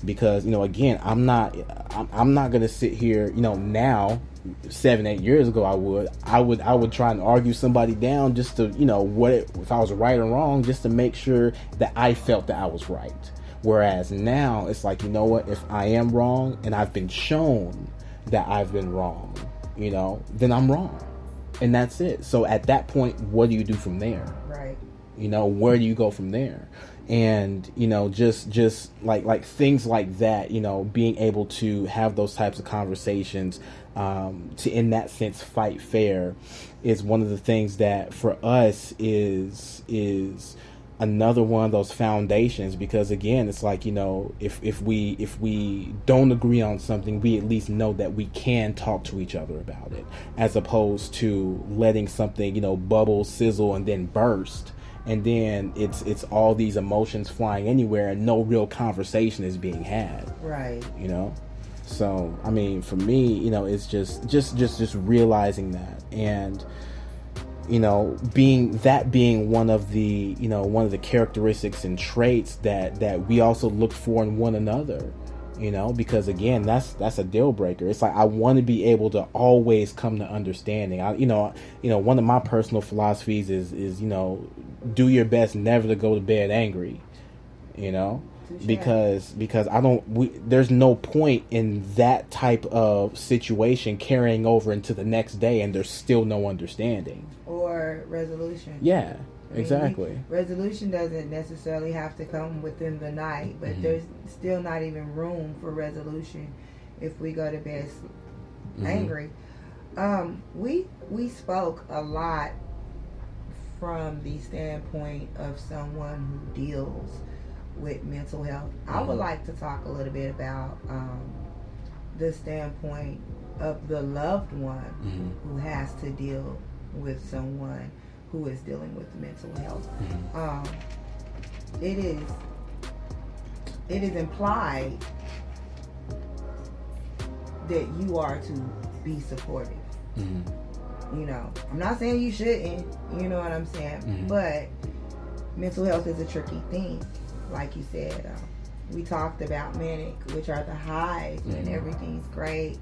because again, I'm not gonna sit here, now 7-8 years ago I would try and argue somebody down just to if I was right or wrong, just to make sure that I felt that I was right. Whereas now it's like, you know what, if I am wrong and I've been shown that I've been wrong, then I'm wrong, and that's it. So at that point, what do you do from there? Right. Where do you go from there? And just like things like that, being able to have those types of conversations, to in that sense fight fair, is one of the things that for us is another one of those foundations, because again, it's like, if we don't agree on something, we at least know that we can talk to each other about it, as opposed to letting something, bubble, sizzle, and then burst, and then it's all these emotions flying anywhere and no real conversation is being had. Right. So I mean, for me, it's just realizing that, and being one of the characteristics and traits that we also look for in one another, because again, that's a deal breaker. It's like, I want to be able to always come to understanding. One of my personal philosophies is do your best never to go to bed angry, because there's no point in that type of situation carrying over into the next day and there's still no understanding or resolution. Yeah, exactly. Resolution doesn't necessarily have to come within the night, but there's still not even room for resolution if we go to bed angry. We spoke a lot from the standpoint of someone who deals with mental health. I would like to talk a little bit about the standpoint of the loved one who has to deal with someone who is dealing with mental health. It is implied that you are to be supportive. I'm not saying you shouldn't, you know what I'm saying, but mental health is a tricky thing. Like you said, we talked about manic, which are the highs when everything's great.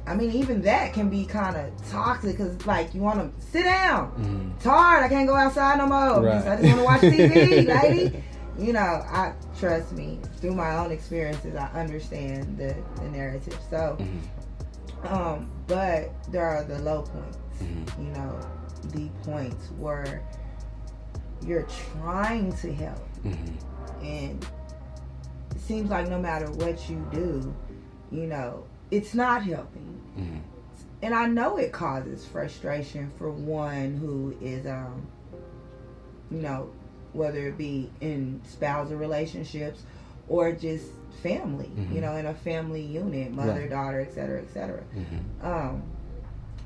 I mean, even that can be kind of toxic, because it's like, you want to sit down. It's hard. I can't go outside no more. Right. I just want to watch TV, lady. I trust me, through my own experiences, I understand the narrative. So, but there are the low points. The points where you're trying to help, and it seems like no matter what you do, it's not helping. And I know it causes frustration for one who is, whether it be in spousal relationships or just family, in a family unit, mother, daughter, et cetera, et cetera.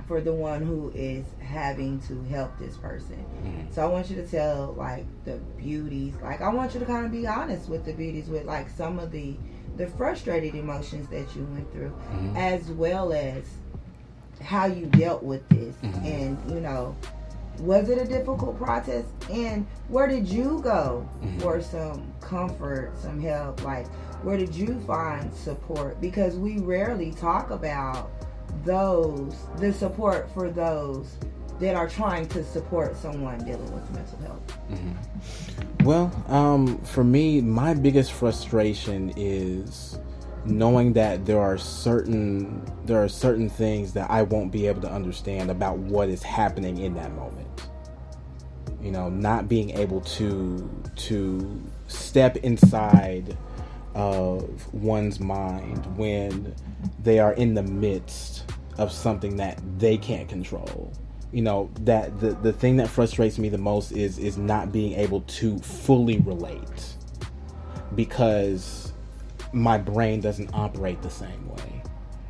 For the one who is having to help this person. So I want you to tell, like, the beauties. Like, I want you to kind of be honest with the beauties, with, like, some of the frustrated emotions that you went through, as well as how you dealt with this. And, was it a difficult process? And where did you go for some comfort, some help? Like, where did you find support? Because we rarely talk about the support for those that are trying to support someone dealing with mental health. Well, for me, my biggest frustration is knowing that there are certain things that I won't be able to understand about what is happening in that moment. Not being able to step inside of one's mind when they are in the midst of something that they can't control. You know, that the thing that frustrates me the most is not being able to fully relate, because my brain doesn't operate the same way.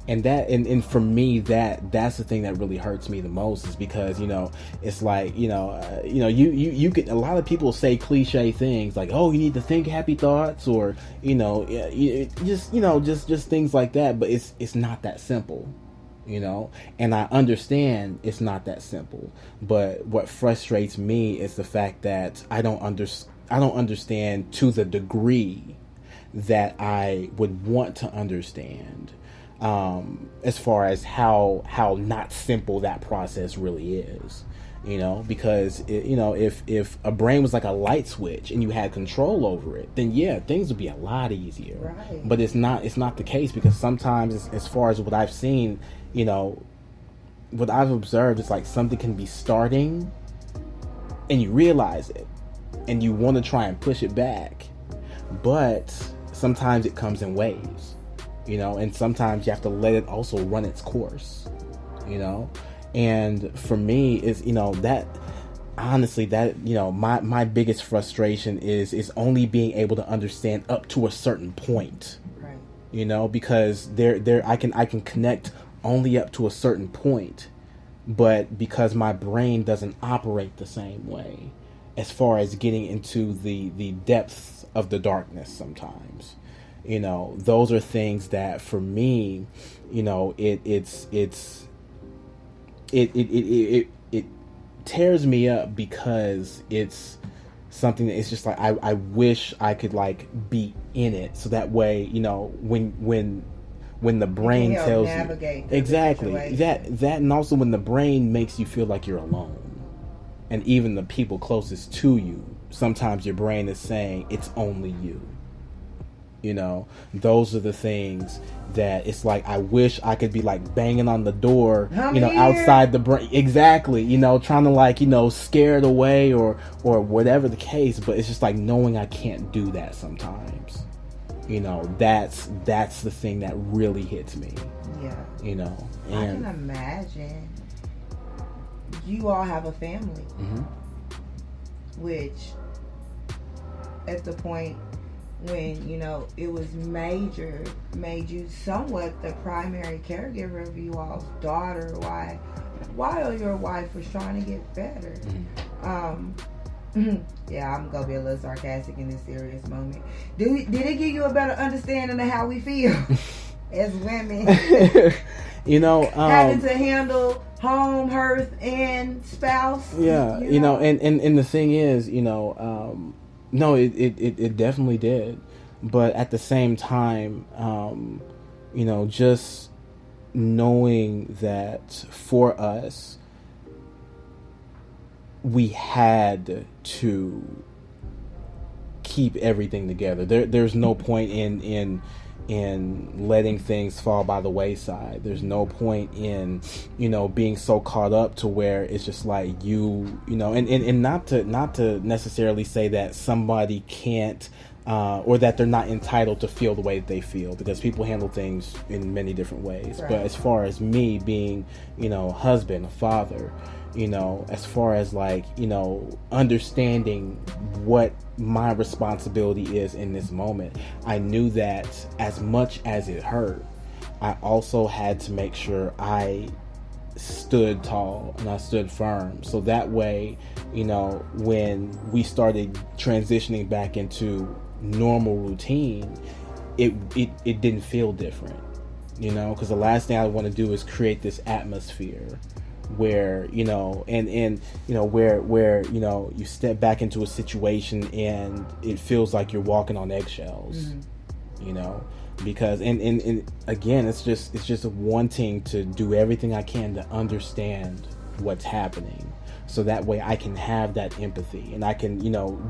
And for me, that's the thing that really hurts me the most, is because, you know, it's like, you get, a lot of people say cliche things like, oh, you need to think happy thoughts, or, just things like that. But it's not that simple, and I understand it's not that simple. But what frustrates me is the fact that I don't understand to the degree that I would want to understand, as far as how not simple that process really is, because if a brain was like a light switch and you had control over it, then yeah, things would be a lot easier. Right. But it's not the case, because sometimes, as far as what I've seen, what I've observed, is like something can be starting and you realize it and you want to try and push it back, but sometimes it comes in waves, and sometimes you have to let it also run its course, and for me, is that honestly, that my biggest frustration is only being able to understand up to a certain point, right? Because there I can connect only up to a certain point, but because my brain doesn't operate the same way as far as getting into the depths of the darkness sometimes, those are things that for me, it tears me up, because it's something that it's just like I wish I could like be in it, so that way, when the brain tells you exactly that, and also when the brain makes you feel like you're alone, and even the people closest to you, sometimes your brain is saying it's only you. Those are the things that it's like I wish I could be like banging on the door, outside the brain, exactly, trying to like, scare it away or whatever the case. But it's just like knowing I can't do that sometimes. That's the thing that really hits me. Yeah. And I can imagine you all have a family, mm-hmm. which at the point when it was made you somewhat the primary caregiver of you all's daughter while your wife was trying to get better. Mm-hmm. Yeah, I'm gonna be a little sarcastic in this serious moment. Did it give you a better understanding of how we feel as women? Having to handle home, hearth, and spouse. Yeah, and the thing is, no, it definitely did. But at the same time, just knowing that for us, we had to keep everything together. There's no point in letting things fall by the wayside. There's no point in being so caught up to where it's just like and not to necessarily say that somebody can't or that they're not entitled to feel the way that they feel, because people handle things in many different ways. Right. But as far as me being husband, father, as far as like understanding what my responsibility is in this moment, I knew that as much as it hurt, I also had to make sure I stood tall and I stood firm, so that way when we started transitioning back into normal routine, it didn't feel different, because the last thing I want to do is create this atmosphere where where you step back into a situation and it feels like you're walking on eggshells. Mm-hmm. Because and again, it's just wanting to do everything I can to understand what's happening, so that way I can have that empathy and I can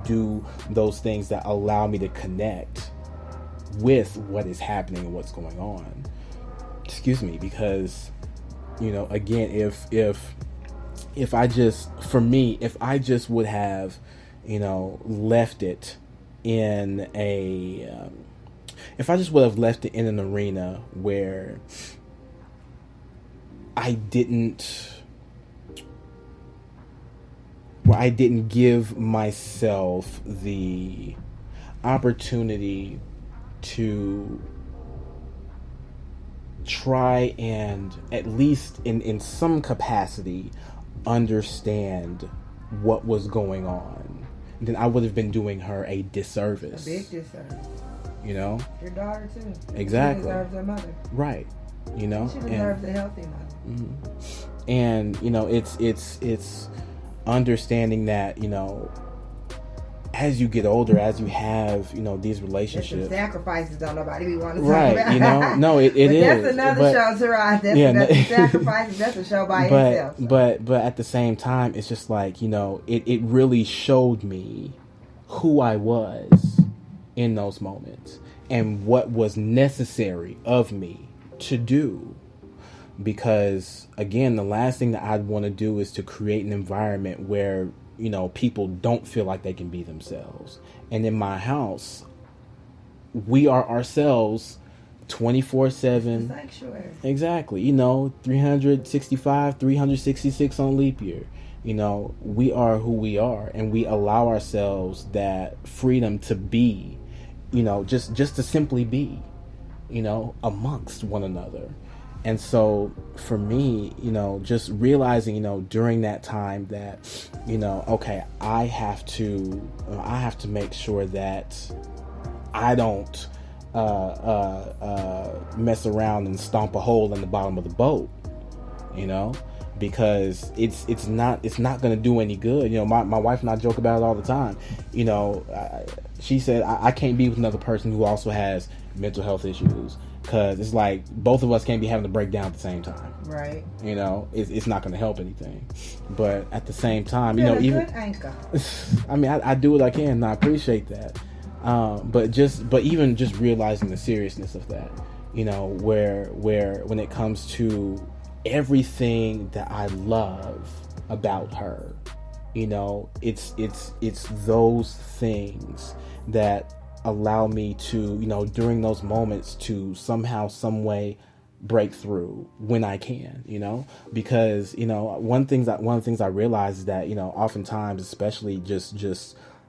do those things that allow me to connect with what is happening and what's going on. Excuse me, because again, if I just would have left it in if I just would have left it in an arena where I didn't give myself the opportunity to try and, at least in some capacity, understand what was going on, then I would have been doing her a disservice. A big disservice. You know? Your daughter too. Exactly. She deserves her mother. Right. You know? She deserves a healthy mother. Mm-hmm. And, you know, it's understanding that, you know, as you get older, as you have, you know, these relationships. Some sacrifices don't nobody be wanting to talk about. You know? No, it is. That's another show to ride. That's sacrifices. That's a show by itself. So. But at the same time, it's just like, you know, it really showed me who I was in those moments and what was necessary of me to do. Because, again, the last thing that I'd want to do is to create an environment where, you know, people don't feel like they can be themselves. And in my house, we are ourselves 24/7. Sanctuary. Exactly. You know, 365, 366 on leap year. You know, we are who we are, and we allow ourselves that freedom to be, you know, just to simply be, you know, amongst one another. And so for me, you know, just realizing, you know, during that time that, you know, okay, I have to make sure that I don't mess around and stomp a hole in the bottom of the boat, you know, because it's not going to do any good. You know, my wife and I joke about it all the time. You know, she said, I can't be with another person who also has mental health issues. Because it's like both of us can't be having to break down at the same time. Right. You know, it's not going to help anything. But at the same time, you know, even anchor. I mean, I do what I can, and I appreciate that. But even just realizing the seriousness of that, you know, where when it comes to everything that I love about her, you know, it's those things that allow me to, you know, during those moments to somehow, some way break through when I can, you know, because, you know, one of the things I realize is that, you know, oftentimes, especially just,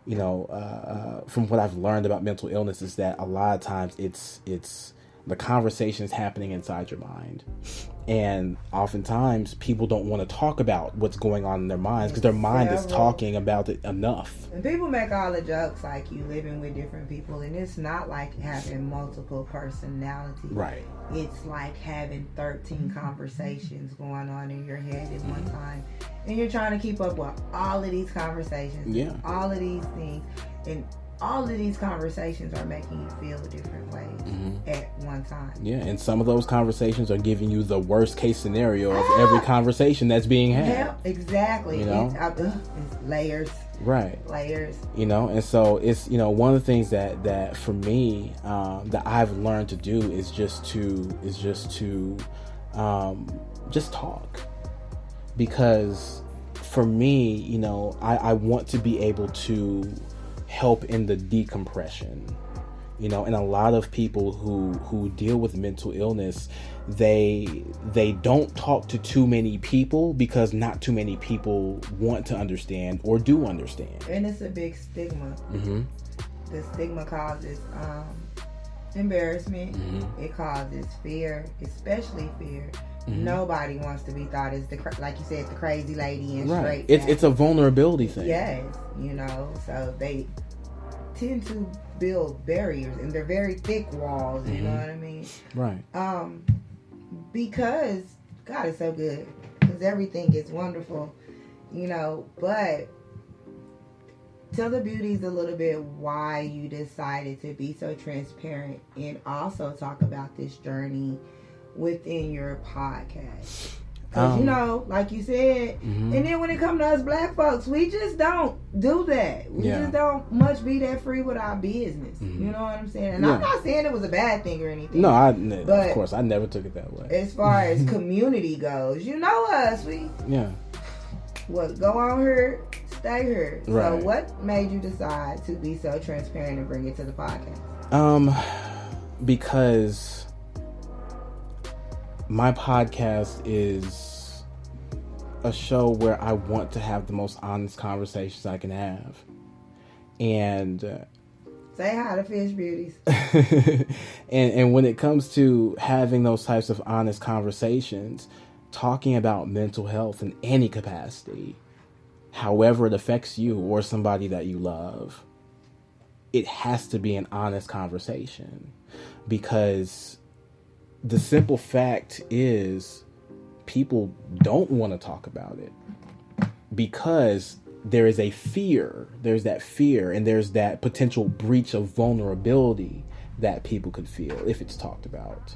you know, from what I've learned about mental illness, is that a lot of times it's the conversation is happening inside your mind. And oftentimes people don't want to talk about what's going on in their minds because their mind is talking about it enough. And people make all the jokes like you living with different people, and it's not like having multiple personalities. Right. It's like having 13 conversations going on in your head at one time. And you're trying to keep up with all of these conversations. Yeah. All of these things. And all of these conversations are making you feel a different way at one time. Yeah, and some of those conversations are giving you the worst case scenario of every conversation that's being had. Yeah, exactly. You know? It's layers. Right. Layers. You know, and so it's, you know, one of the things that for me, that I've learned to do is just to talk. Because for me, you know, I want to be able to help in the decompression, you know, and a lot of people who deal with mental illness, they don't talk to too many people because not too many people want to understand or do understand. And it's a big stigma. Mm-hmm. The stigma causes embarrassment. Mm-hmm. It causes fear, especially fear. Mm-hmm. Nobody wants to be thought as like you said, the crazy lady and right. straight. It's a vulnerability thing. Yes, you know, so they tend to build barriers, and they're very thick walls. You know what I mean? Right. Because God is so good. Because everything is wonderful, you know. But tell the beauties a little bit why you decided to be so transparent, and also talk about this journey within your podcast. Because, you know, like you said, and then when it comes to us black folks, we just don't do that. We just don't much be that free with our business. You know what I'm saying? And I'm not saying it was a bad thing or anything. No, of course, I never took it that way. As far as community goes, you know us. What go on here, stay here. Right. So what made you decide to be so transparent and bring it to the podcast? Because my podcast is a show where I want to have the most honest conversations I can have. And say hi to Fish Beauties. and when it comes to having those types of honest conversations, talking about mental health in any capacity, however it affects you or somebody that you love, it has to be an honest conversation, because the simple fact is people don't want to talk about it because there is a fear. There's that fear, and there's that potential breach of vulnerability that people could feel if it's talked about.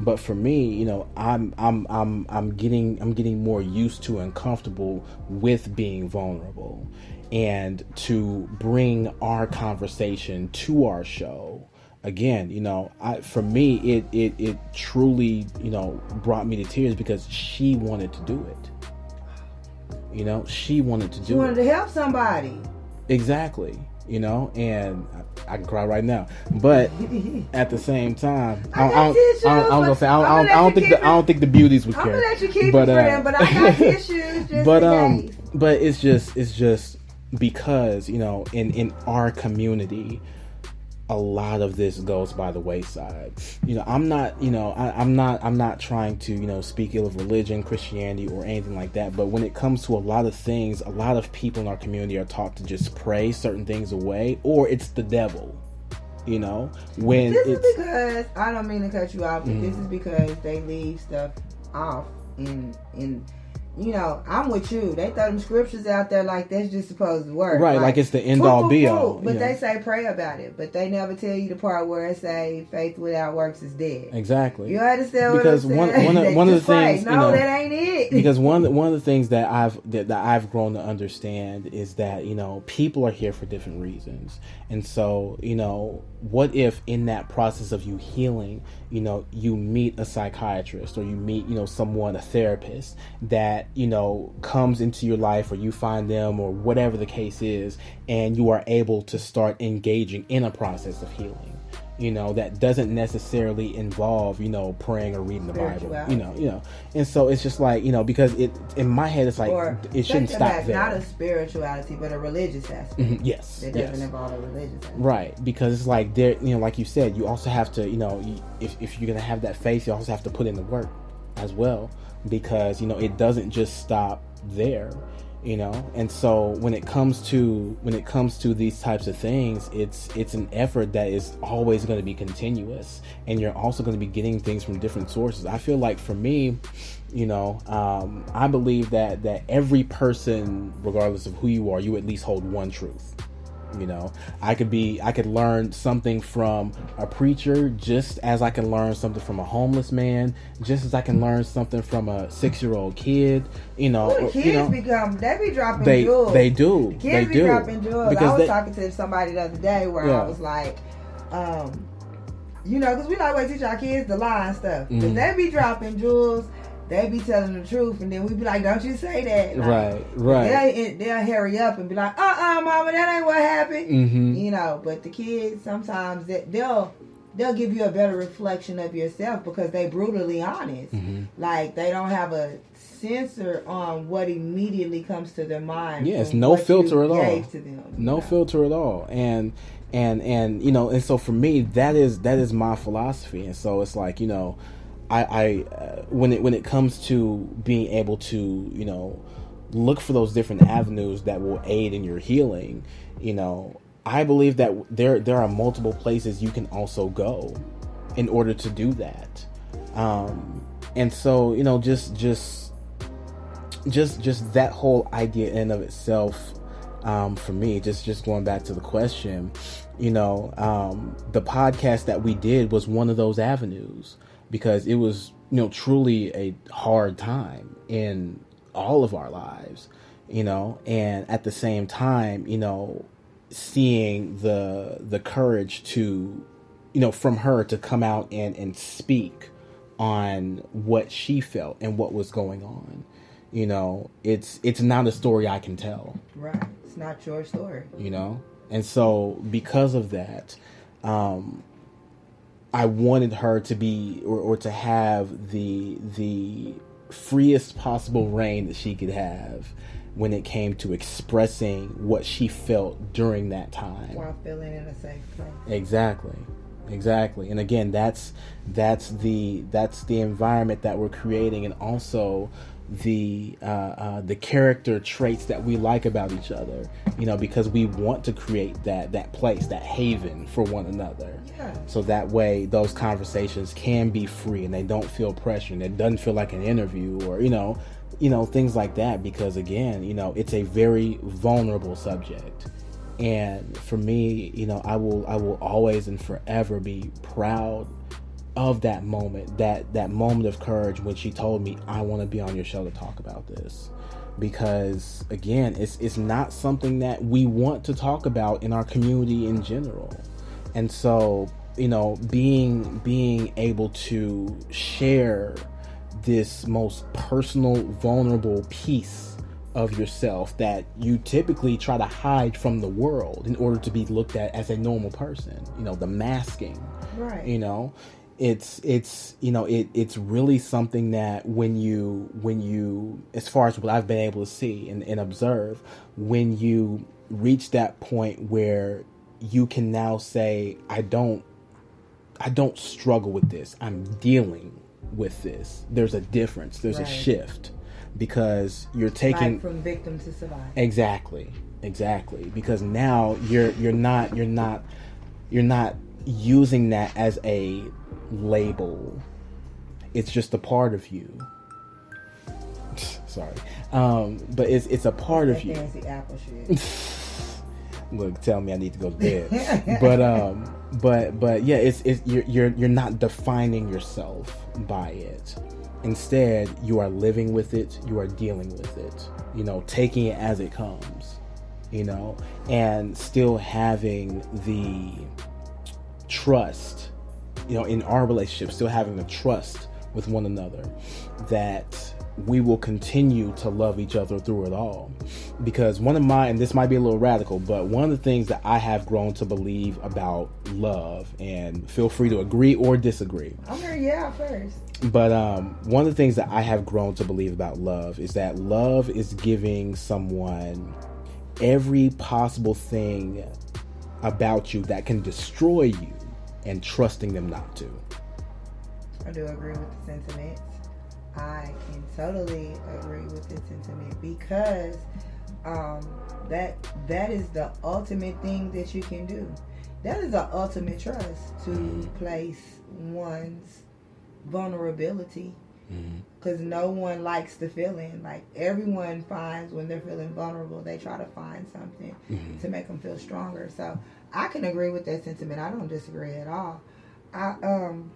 But for me, you know, I'm getting more used to and comfortable with being vulnerable, and to bring our conversation to our show. Again, you know, for me, it truly, you know, brought me to tears because she wanted to do it. You know, she wanted to do it. She wanted to help somebody. Exactly. You know, and I can cry right now. But at the same time, I don't think the beauties would care. I'm gonna let you keep it, friend, but I got tissues just in case. But it's just because, you know, in our community, a lot of this goes by the wayside. You know, I'm not trying to, you know, speak ill of religion, Christianity, or anything like that. But when it comes to a lot of things, a lot of people in our community are taught to just pray certain things away, or it's the devil. You know, when this is because, I don't mean to cut you off, but this is because they leave stuff off in. You know, I'm with you. They throw them scriptures out there like that's just supposed to work. Right, like it's the end all be all. But they say pray about it. But they never tell you the part where it say faith without works is dead. Exactly. You understand because what I'm saying? one of the things, no, you know, that ain't it. Because one of the things that I've grown to understand is that, you know, people are here for different reasons. And so, you know, what if in that process of you healing, you know, you meet a psychiatrist, or you meet, you know, someone, a therapist that, you know, comes into your life, or you find them, or whatever the case is, and you are able to start engaging in a process of healing. You know, that doesn't necessarily involve, you know, praying or reading the Bible, you know. And so it's just like, you know, because it, in my head, it's like, or it shouldn't stop there. Not a spirituality, but a religious aspect. Mm-hmm. Yes. It doesn't involve a religious aspect. Right. Because it's like, there, you know, like you said, you also have to, you know, if you're going to have that faith, you also have to put in the work as well, because, you know, it doesn't just stop there. You know, and so when it comes to these types of things, it's an effort that is always going to be continuous, and you're also going to be getting things from different sources. I feel like for me, you know, I believe that every person, regardless of who you are, you at least hold one truth. You know, I could learn something from a preacher just as I can learn something from a homeless man, just as I can learn something from a 6-year-old kid. You know, well, the kids they be dropping jewels. They do. The kids be dropping jewels. Because I was talking to somebody the other day where I was like, you know, because we like to teach our kids the lie and stuff. Because they be dropping jewels. They be telling the truth, and then we be like, don't you say that. Like, right. They'll hurry up and be like, mama, that ain't what happened. Mm-hmm. You know, but the kids, sometimes they'll give you a better reflection of yourself because they brutally honest. Mm-hmm. Like, they don't have a censor on what immediately comes to their mind. Yes, no filter at all. To them, no filter at all. And you know, and so for me, that is my philosophy. And so it's like, you know, I when it comes to being able to, you know, look for those different avenues that will aid in your healing, you know, I believe that there are multiple places you can also go in order to do that. And so, you know, just that whole idea in and of itself, for me, just going back to the question, you know, the podcast that we did was one of those avenues. Because it was, you know, truly a hard time in all of our lives, you know, and at the same time, you know, seeing the courage to, you know, from her to come out and speak on what she felt and what was going on, you know, it's not a story I can tell. Right. It's not your story. You know, and so because of that, I wanted her to be or to have the freest possible reign that she could have when it came to expressing what she felt during that time. While feeling in a safe place. Exactly. And again, that's the environment that we're creating, and also the character traits that we like about each other, because we want to create that place, that haven for one another. Yeah. So that way those conversations can be free and they don't feel pressure and it doesn't feel like an interview or things like that, because again, it's a very vulnerable subject. And for me, I will always and forever be proud of that moment, that moment of courage when she told me, I want to be on your show to talk about this. Because again, it's not something that we want to talk about in our community in general. And so, being able to share this most personal, vulnerable piece of yourself that you typically try to hide from the world in order to be looked at as a normal person, the masking, right? It's really something that when you, as far as what I've been able to see and observe, when you reach that point where you can now say, I don't struggle with this, I'm dealing with this. There's a difference. There's a shift, because you're taking like from victim to survivor. Exactly. Because now you're not using that as a label. It's just a part of you. Sorry, but it's a part of you. Fancy apple shit. Look, tell me I need to go to bed. but yeah, it's you're not defining yourself by it. Instead, you are living with it. You are dealing with it. Taking it as it comes. And still having the trust. In our relationship, still having the trust with one another that we will continue to love each other through it all. Because one of my, and this might be a little radical, but one of the things that I have grown to believe about love, and feel free to agree or disagree. I'm here, first. But one of the things that I have grown to believe about love is that love is giving someone every possible thing about you that can destroy you and trusting them not to. I do agree with the sentiment. I can totally agree with this sentiment, because that is the ultimate thing that you can do. That is the ultimate trust, to place one's vulnerability, because no one likes the feeling. Like, everyone finds when they're feeling vulnerable, they try to find something to make them feel stronger. So I can agree with that sentiment. I don't disagree at all. I'm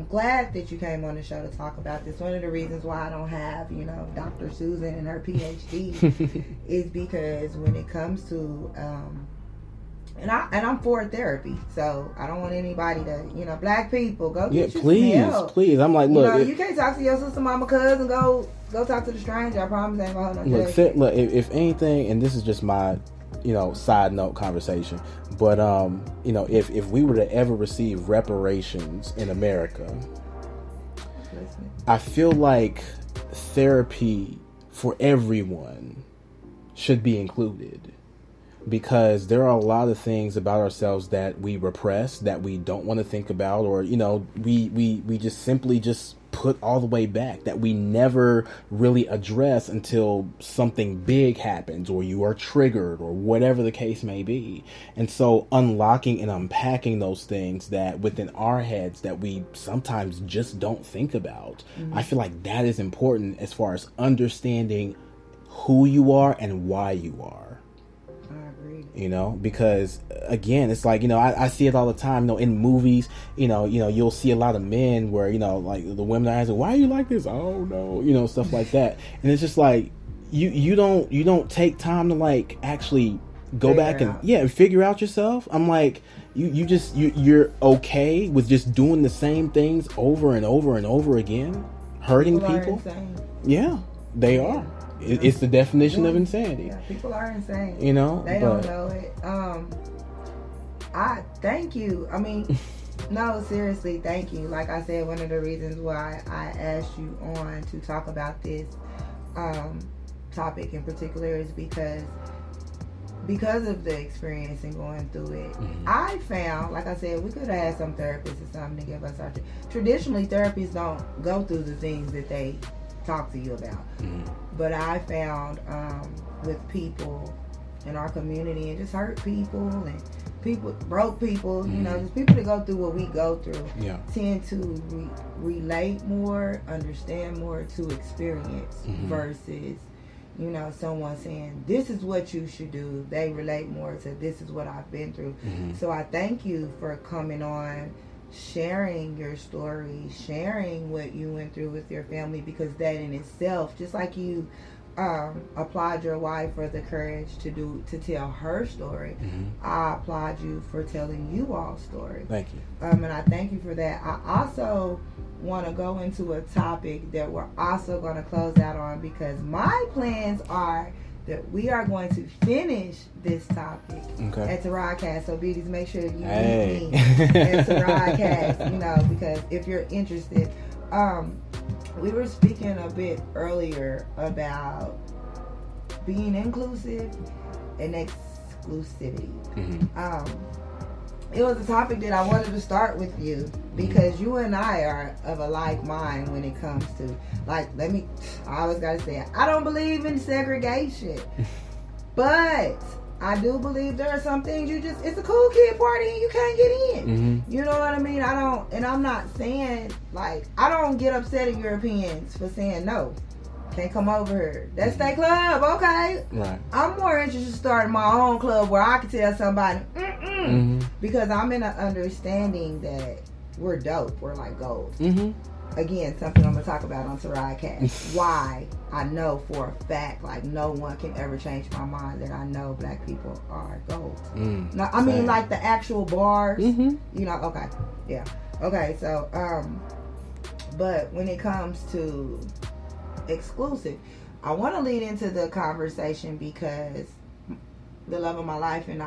glad that you came on the show to talk about this. One of the reasons why I don't have, Dr. Susan and her PhD is because when it comes to, and I'm for therapy, so I don't want anybody to, black people, go get you some help. Please. I'm like, look, you can't talk to your sister, mama, cousin, go talk to the stranger. I promise I ain't gonna hold no judgment. Look, if anything, and this is just my, side note conversation, but if we were to ever receive reparations in America, I feel like therapy for everyone should be included, because there are a lot of things about ourselves that we repress, that we don't want to think about, or we just simply just put all the way back, that we never really address until something big happens, or you are triggered, or whatever the case may be. And so unlocking and unpacking those things that within our heads that we sometimes just don't think about, I feel like that is important as far as understanding who you are and why you are. Because again, it's like, I see it all the time, in movies, you'll see a lot of men where, like the women are asking, why are you like this? Oh no, stuff like that. And it's just like, you don't take time to like actually go back and figure out yourself. I'm like, you're okay with just doing the same things over and over and over again, hurting people. Yeah, they are. It's the definition of insanity. Yeah, people are insane. They don't know it. I thank you. I mean, no, seriously, thank you. Like I said, one of the reasons why I asked you on to talk about this topic in particular is because of the experience and going through it. I found, like I said, we could have had some therapists or something to give us our... Traditionally, therapists don't go through the things that they talk to you about. But I found with people in our community, and just hurt people and people, broke people, you know, just people that go through what we go through, tend to relate more, understand more to experience versus, you know, someone saying, this is what you should do. They relate more to, this is what I've been through. So I thank you for coming on, sharing your story, sharing what you went through with your family, because that in itself, just like you applaud your wife for the courage to tell her story, I applaud you for telling you all's story. Thank you. And I thank you for that. I also want to go into a topic that we're also going to close out on, because my plans are that we are going to finish this topic at TARODCAST. So, beauties, make sure you meet me at TARODCAST, you know, because if you're interested. We were speaking a bit earlier about being inclusive and exclusivity. It was a topic that I wanted to start with you because you and I are of a like mind when it comes to, like, I always gotta say it, I don't believe in segregation, but I do believe there are some things it's a cool kid party and you can't get in. You know what I mean? I'm not saying, like, I don't get upset at Europeans for saying no. Can't come over here. That's their club, okay? Right. I'm more interested in starting my own club where I can tell somebody, because I'm in an understanding that we're dope. We're like gold. Again, something I'm going to talk about on TARODCAST. Why I know for a fact, like, no one can ever change my mind that I know black people are gold. Now, I mean, like, the actual bars, you know, okay. Yeah. Okay, so, but when it comes to exclusive, I want to lead into the conversation because the love of my life and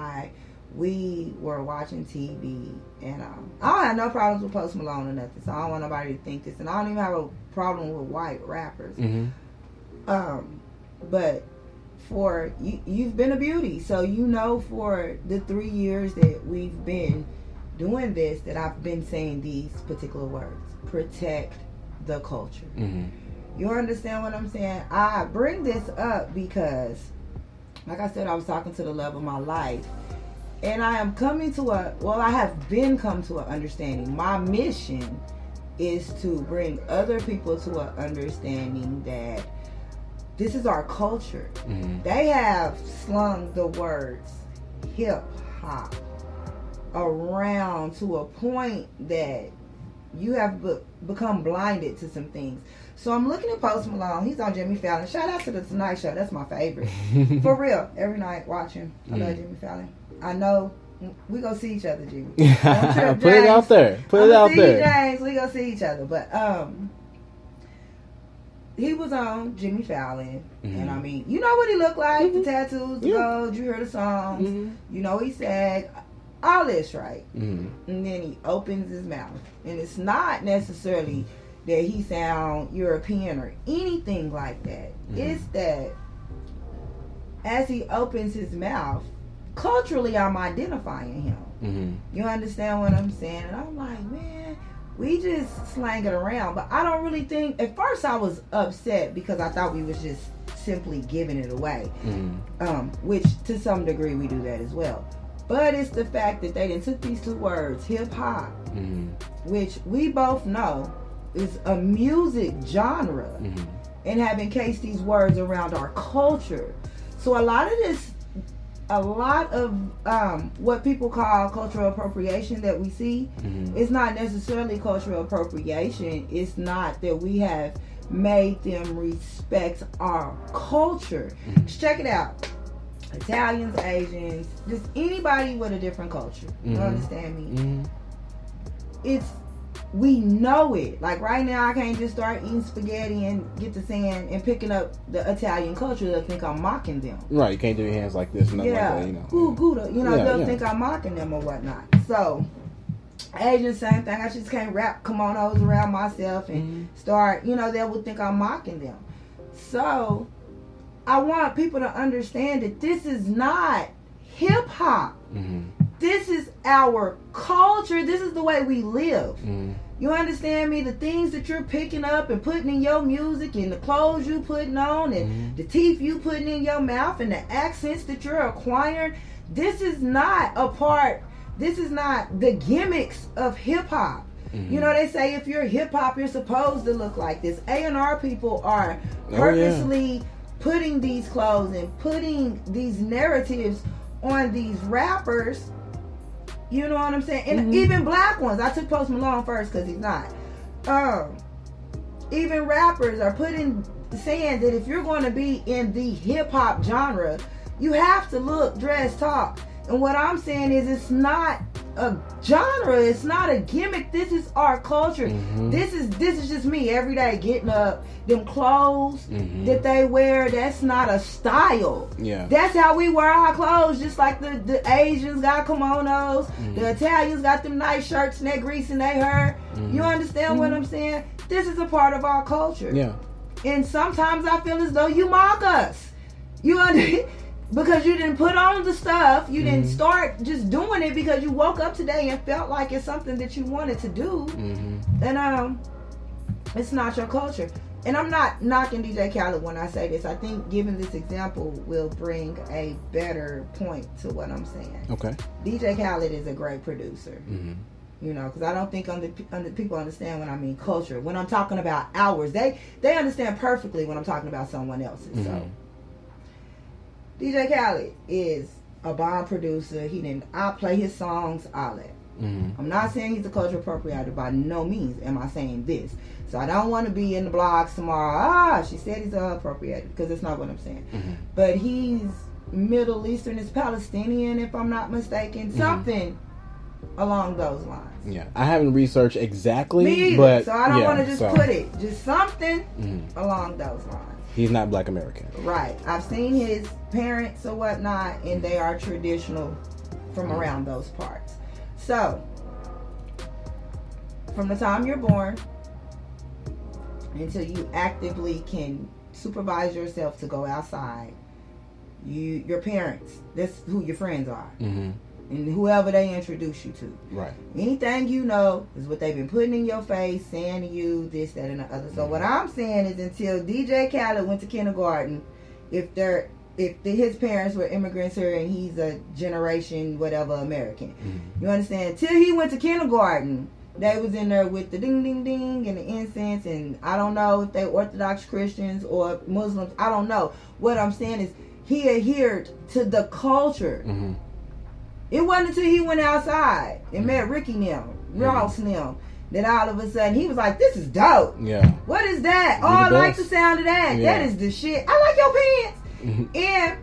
we were watching TV, and I don't have no problems with Post Malone or nothing, so I don't want nobody to think this, and I don't even have a problem with white rappers. But for you've been a beauty, so you know for the 3 years that we've been doing this, that I've been saying these particular words: protect the culture. You understand what I'm saying? I bring this up because, like I said, I was talking to the love of my life. And I am coming to I have been come to an understanding. My mission is to bring other people to an understanding that this is our culture. They have slung the words hip hop around to a point that you have become blinded to some things. So I'm looking at Post Malone. He's on Jimmy Fallon. Shout out to the Tonight Show. That's my favorite. For real. Every night watching. I love Jimmy Fallon. I know we gonna see each other, Jimmy. Put it out there. Put it out there. James, we gonna see each other. But he was on Jimmy Fallon, and I mean, you know what he looked like? The tattoos, the gold. You heard the songs. You know he said all this, right? And then he opens his mouth, and it's not necessarily that he sound European or anything like that. It's that as he opens his mouth, culturally, I'm identifying him. You understand what I'm saying? And I'm like, man, we just slang it around. But I don't really think... At first, I was upset because I thought we was just simply giving it away. Which, to some degree, we do that as well. But it's the fact that they didn't took these two words, hip-hop, which we both know is a music genre, and have encased these words around our culture. So a lot of what people call cultural appropriation that we see is not necessarily cultural appropriation. It's not that we have made them respect our culture. Just check it out. Italians, Asians, just anybody with a different culture. You understand me? we know it. Like right now, I can't just start eating spaghetti and get to saying and picking up the Italian culture. They'll think I'm mocking them. Right, you can't do your hands like this. Nothing like that, you know. Gouda, you know, they'll think I'm mocking them or whatnot. So, Asian, same thing. I just can't wrap kimonos around myself and start, you know, they will think I'm mocking them. So, I want people to understand that this is not hip hop. This is our culture. This is the way we live. You understand me? The things that you're picking up and putting in your music and the clothes you putting on and the teeth you putting in your mouth and the accents that you're acquiring, this is not the gimmicks of hip hop. You know, they say if you're hip hop, you're supposed to look like this. A&R people are purposely putting these clothes and putting these narratives on these rappers. You know what I'm saying? And even black ones. I took Post Malone first because he's not. Even rappers are saying that if you're going to be in the hip hop genre, you have to look, dress, talk. And what I'm saying is it's not a genre. It's not a gimmick. This is our culture. This is just me every day getting up. Them clothes that they wear, that's not a style. Yeah. That's how we wear our clothes. Just like the Asians got kimonos. The Italians got them nice shirts and they greasing their hair. You understand what I'm saying? This is a part of our culture. Yeah. And sometimes I feel as though you mock us. You understand? Because you didn't put on the stuff. You didn't start just doing it because you woke up today and felt like it's something that you wanted to do. And it's not your culture. And I'm not knocking DJ Khaled when I say this. I think giving this example will bring a better point to what I'm saying. Okay. DJ Khaled is a great producer. You know, because I don't think people understand when I mean culture. When I'm talking about ours, they understand perfectly when I'm talking about someone else's. So DJ Khaled is a bomb producer. I play his songs, all that. I'm not saying he's a culture appropriator by no means am I saying this. So I don't want to be in the blogs tomorrow. She said he's appropriated, because that's not what I'm saying. But he's Middle Eastern, is Palestinian, if I'm not mistaken. Something along those lines. Yeah, I haven't researched exactly. Me either, but so I don't want to just put it. Just something along those lines. He's not Black American. Right. I've seen his parents or whatnot, and they are traditional from around those parts. So, from the time you're born until you actively can supervise yourself to go outside, your parents, that's who your friends are. And whoever they introduce you to. Right. Anything you know is what they've been putting in your face, saying to you, this, that, and the other. So what I'm saying is until DJ Khaled went to kindergarten, if his parents were immigrants here and he's a generation whatever American. You understand? Till he went to kindergarten, they was in there with the ding ding ding and the incense, and I don't know if they Orthodox Christians or Muslims. I don't know. What I'm saying is he adhered to the culture. It wasn't until he went outside and met Ricky Ross that all of a sudden he was like, this is dope. Yeah. What is that? Oh, I like the sound of that. Yeah. That is the shit. I like your pants. And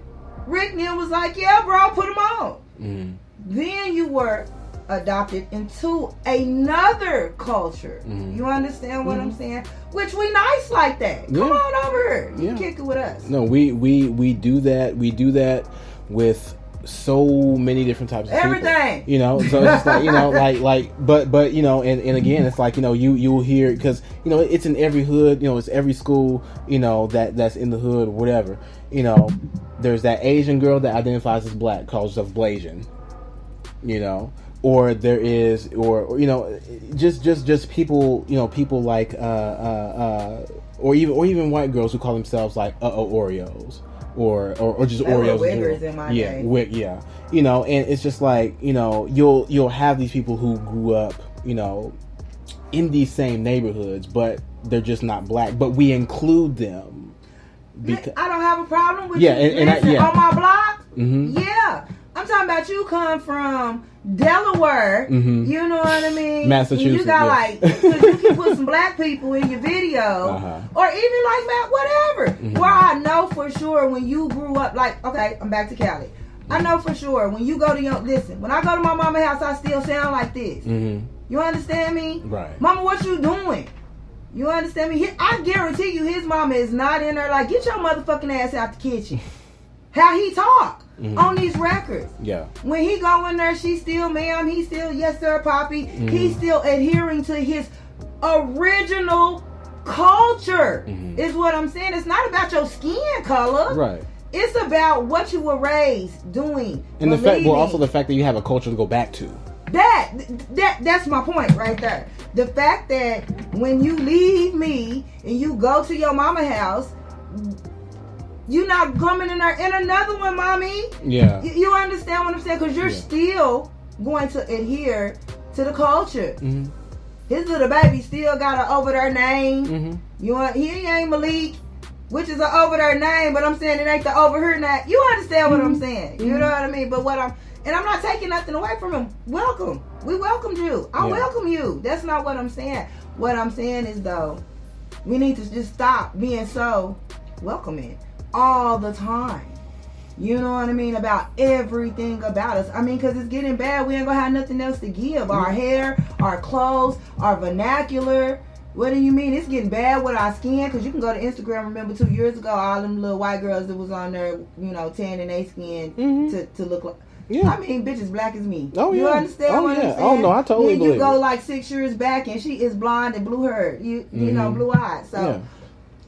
Rick was like, yeah, bro, put them on. Then you were adopted into another culture. You understand what I'm saying? Which we nice like that. Come on over here. You kick it with us. No, we do that. We do that with so many different types of everything people, you know, so it's just like, you know, but you know, and again, it's like, you know, you'll hear, because, you know, it's in every hood, you know, it's every school, you know, that's in the hood or whatever, you know, there's that Asian girl that identifies as black, calls herself Blasian, you know, or there is, or you know, just people, you know, people like or even white girls who call themselves like Oreos. Or just Oreos. Wiggers in my day. Yeah. You know, and it's just like, you know, you'll have these people who grew up, you know, in these same neighborhoods, but they're just not black. But we include them. Because I don't have a problem with you. On my block. Yeah. I'm talking about you come from Delaware, you know what I mean? Massachusetts. And you got like, you can put some black people in your video, or even like Matt, whatever. Where I know for sure when you grew up, like, okay, I'm back to Cali. I know for sure when you go to when I go to my mama's house, I still sound like this. You understand me? Right. Mama, what you doing? You understand me? I guarantee you his mama is not in there like, get your motherfucking ass out the kitchen. How he talk on these records. Yeah. When he go in there, she's still ma'am, he's still yes sir, Poppy. He's still adhering to his original culture is what I'm saying. It's not about your skin color. Right. It's about what you were raised doing. And the fact, well, also the fact that you have a culture to go back to. That's my point right there. The fact that when you leave me and you go to your mama house, you're not coming in there in another one, mommy. Yeah. You understand what I'm saying? Because you're still going to adhere to the culture. His little baby still got an over there name. He ain't Malik, which is an over there name, but I'm saying it ain't the over here name. You understand what I'm saying? You know what I mean? But and I'm not taking nothing away from him. Welcome. We welcomed you. I welcome you. That's not what I'm saying. What I'm saying is, though, we need to just stop being so welcoming all the time. You know what I mean? About everything about us. I mean, because it's getting bad. We ain't going to have nothing else to give. Our hair, our clothes, our vernacular. What do you mean? It's getting bad with our skin. Because you can go to Instagram. Remember 2 years ago, all them little white girls that was on there, tanning their skin to look like. Yeah. I mean, bitches black as me. Oh, yeah. You understand what I'm saying? Oh, no, I totally believe it. You go like 6 years back and she is blonde and blue haired. You know, blue eyed. So,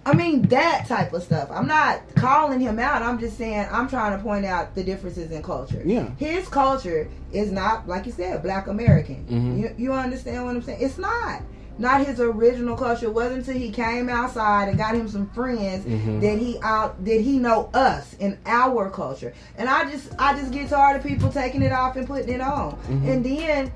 I mean, that type of stuff. I'm not calling him out. I'm just saying, I'm trying to point out the differences in culture. Yeah. His culture is not, like you said, black American. You understand what I'm saying? It's not. Not his original culture. It wasn't until he came outside and got him some friends that he know us and our culture. And I just get tired of people taking it off and putting it on. And then,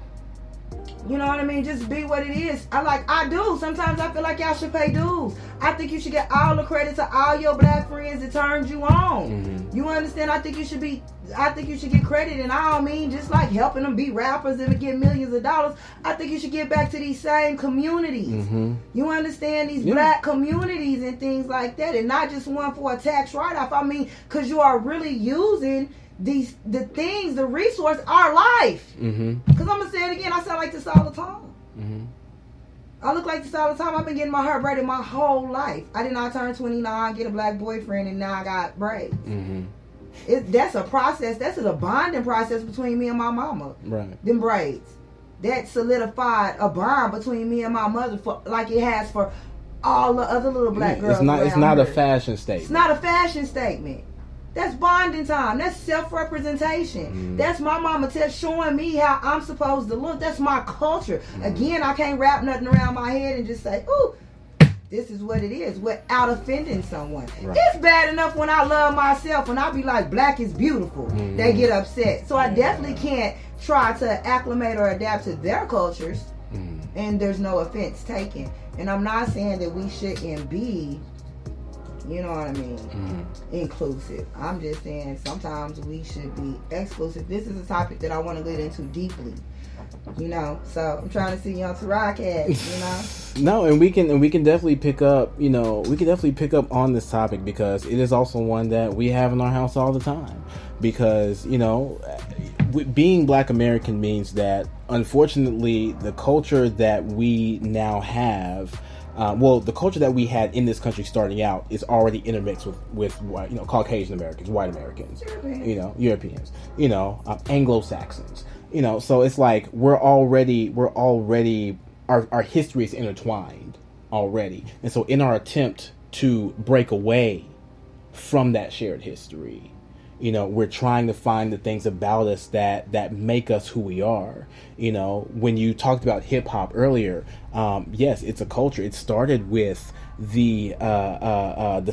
you know what I mean? Just be what it is. I do. Sometimes I feel like y'all should pay dues. I think you should get all the credit to all your black friends that turned you on. You understand? I think you should get credit, and I don't mean just like helping them be rappers and get millions of dollars. I think you should get back to these same communities. You understand? These black communities and things like that, and not just one for a tax write-off. I mean, because you are really using the resource, our life. Because I'm gonna say it again, I sound like this all the time. I look like this all the time. I've been getting my hair braided my whole life. I did not turn 29, get a black boyfriend, and now I got braids. That's a process. That's a bonding process between me and my mama. Right. Them braids. That solidified a bond between me and my mother, for like it has for all the other little black girls. It's not a fashion statement. It's not a fashion statement. That's bonding time. That's self-representation. That's my mama showing me how I'm supposed to look. That's my culture. Again, I can't wrap nothing around my head and just say, ooh, this is what it is, without offending someone. Right. It's bad enough when I love myself and I be like, black is beautiful. They get upset. So I definitely can't try to acclimate or adapt to their cultures. And there's no offense taken. And I'm not saying that we shouldn't be, you know what I mean, inclusive. I'm just saying sometimes we should be exclusive. This is a topic that I want to get into deeply, so I'm trying to see you on TARODCAST, No, and we can definitely pick up, on this topic because it is also one that we have in our house all the time. Because, being black American means that, unfortunately, the culture that we now have, the culture that we had in this country starting out is already intermixed with Caucasian Americans, white Americans, Europeans, Anglo-Saxons, so it's like we're already our history is intertwined already. And so in our attempt to break away from that shared history, we're trying to find the things about us that make us who we are. When you talked about hip hop earlier, yes, it's a culture. It started with the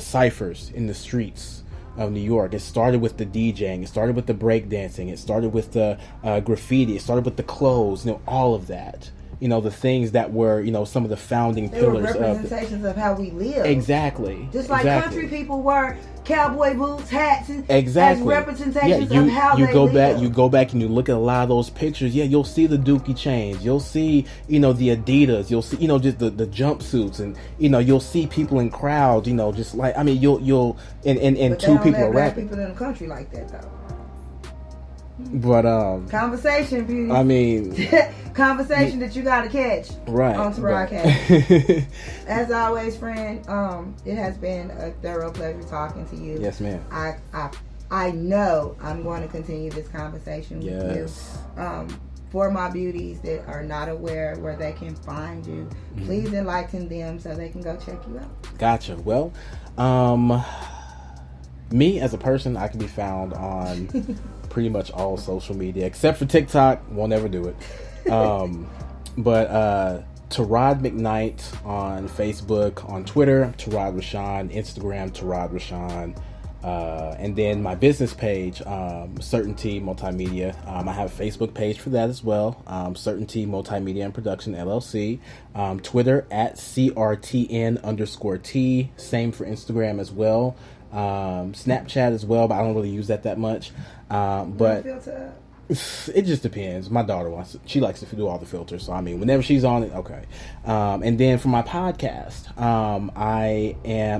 ciphers in the streets of New York. It started with the DJing. It started with the breakdancing. It started with the graffiti. It started with the clothes. All of that. The things that were, some of the founding pillars were representations of how we live. Exactly. Just like country people were cowboy boots, hats, and as representations of how they live. You go back and you look at a lot of those pictures. Yeah, you'll see the Dookie chains. You'll see, the Adidas. You'll see, just the jumpsuits, and you'll see people in crowds. Just like you'll and two people are rapping. People in the country like that though. But conversation, beauty. I mean, conversation that you gotta catch right on TARODCAST. As always, friend, it has been a thorough pleasure talking to you. Yes, ma'am. I know I'm going to continue this conversation with you. For my beauties that are not aware where they can find you, please enlighten them so they can go check you out. Gotcha. Well, me as a person, I can be found on pretty much all social media except for TikTok. Won't ever do it. But Tarod McKnight on Facebook, on Twitter, Tarod Rashawn, Instagram, Tarod Rashawn. And then my business page, CRTN-T Multimedia. I have a Facebook page for that as well. CRTN-T Multimedia and Production LLC. Twitter at CRTN_T. Same for Instagram as well. Snapchat as well, but I don't really use that much. But it just depends. My daughter she likes to do all the filters. So I mean, whenever she's on it, okay. And then for my podcast, I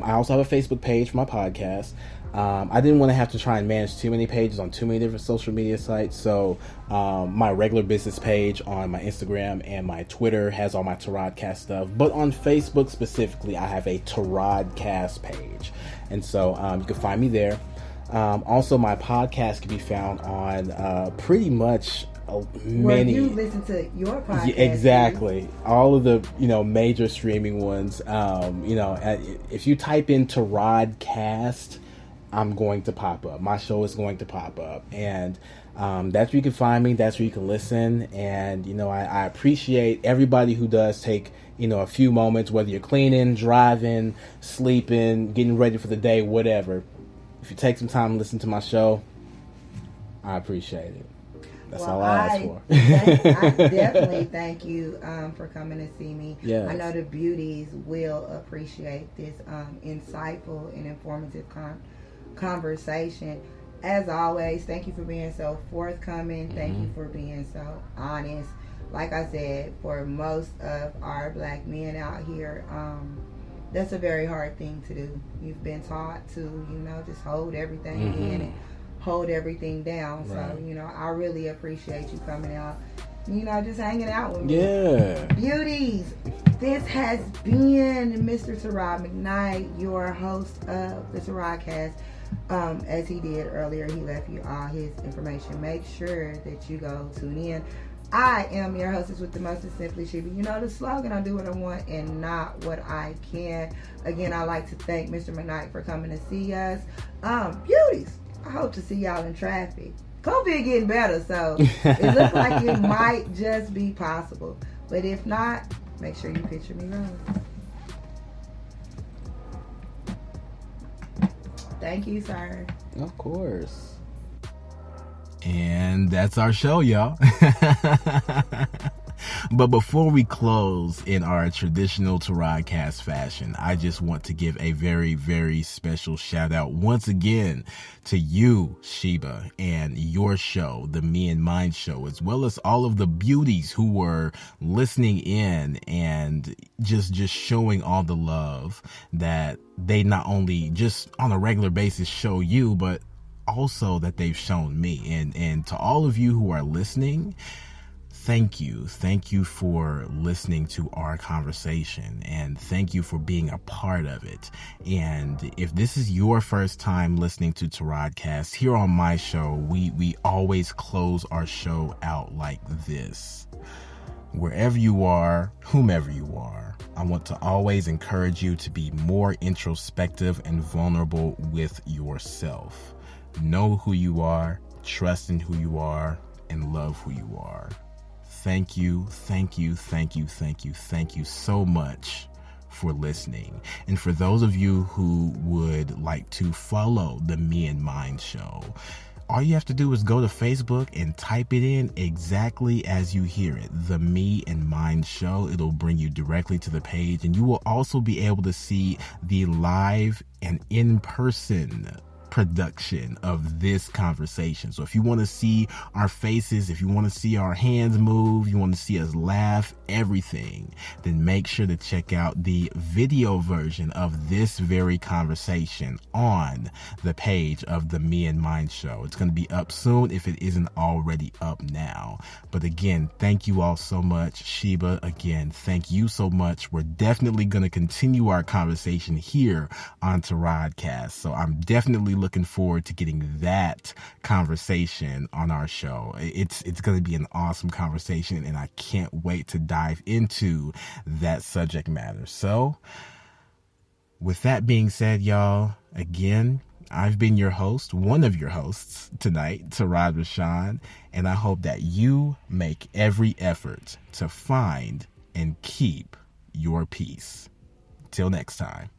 also have a Facebook page for my podcast. I didn't want to have to try and manage too many pages on too many different social media sites. So my regular business page on my Instagram and my Twitter has all my TARODCAST stuff. But on Facebook specifically, I have a TARODCAST page. And so you can find me there. Also, my podcast can be found on pretty much many. Where you listen to your podcast. Yeah, exactly. All of the major streaming ones. If you type in TARODCAST, I'm going to pop up. My show is going to pop up, and that's where you can find me. That's where you can listen. And I appreciate everybody who does take a few moments, whether you're cleaning, driving, sleeping, getting ready for the day, whatever. If you take some time to listen to my show, I appreciate it. That's all I ask for. I definitely thank you for coming to see me. Yes. I know the beauties will appreciate this insightful and informative conversation. As always, thank you for being so forthcoming. Thank you for being so honest. Like I said, for most of our black men out here, that's a very hard thing to do. You've been taught to, just hold everything in and hold everything down. Right. So, I really appreciate you coming out, just hanging out with me. Yeah. Beauties, this has been Mr. Tarod McKnight, your host of the TARODCAST. As he did earlier, he left you all his information. Make sure that you go tune in. I am your hostess with the most, simply Sheba. The slogan, I do what I want and not what I can. Again, I'd like to thank Mr. McKnight for coming to see us. Beauties, I hope to see y'all in traffic. COVID getting better, so it looks like it might just be possible. But if not, make sure you picture me wrong. Thank you, sir. Of course. And that's our show, y'all. But before we close in our traditional TARODCAST fashion, I just want to give a very, very special shout out once again to you, Sheba, and your show, the Me and Mine Show, as well as all of the beauties who were listening in and just showing all the love that they not only just on a regular basis show you, but also that they've shown me. And to all of you who are listening, thank you for listening to our conversation, and thank you for being a part of it. And if this is your first time listening to TARODCAST, here on my show, we always close our show out like this. Wherever you are, whomever you are, I want to always encourage you to be more introspective and vulnerable with yourself. Know who you are, trust in who you are, and love who you are. Thank you so much for listening. And for those of you who would like to follow the Me and Mine Show, all you have to do is go to Facebook and type it in exactly as you hear it, the Me and Mine Show. It'll bring you directly to the page, and you will also be able to see the live and in-person post-production of this conversation. So if you want to see our faces, if you want to see our hands move, you want to see us laugh, everything, then make sure to check out the video version of this very conversation on the page of the Me and Mine Show. It's going to be up soon if it isn't already up now. But again, thank you all so much. Sheba, again, thank you so much. We're definitely going to continue our conversation here on TARODCAST. So I'm definitely looking forward to getting that conversation on our show. It's going to be an awesome conversation, and I can't wait to dive into that subject matter. So with that being said, y'all, again, I've been your host, one of your hosts tonight, Tarod Rashawn, and I hope that you make every effort to find and keep your peace. Till next time.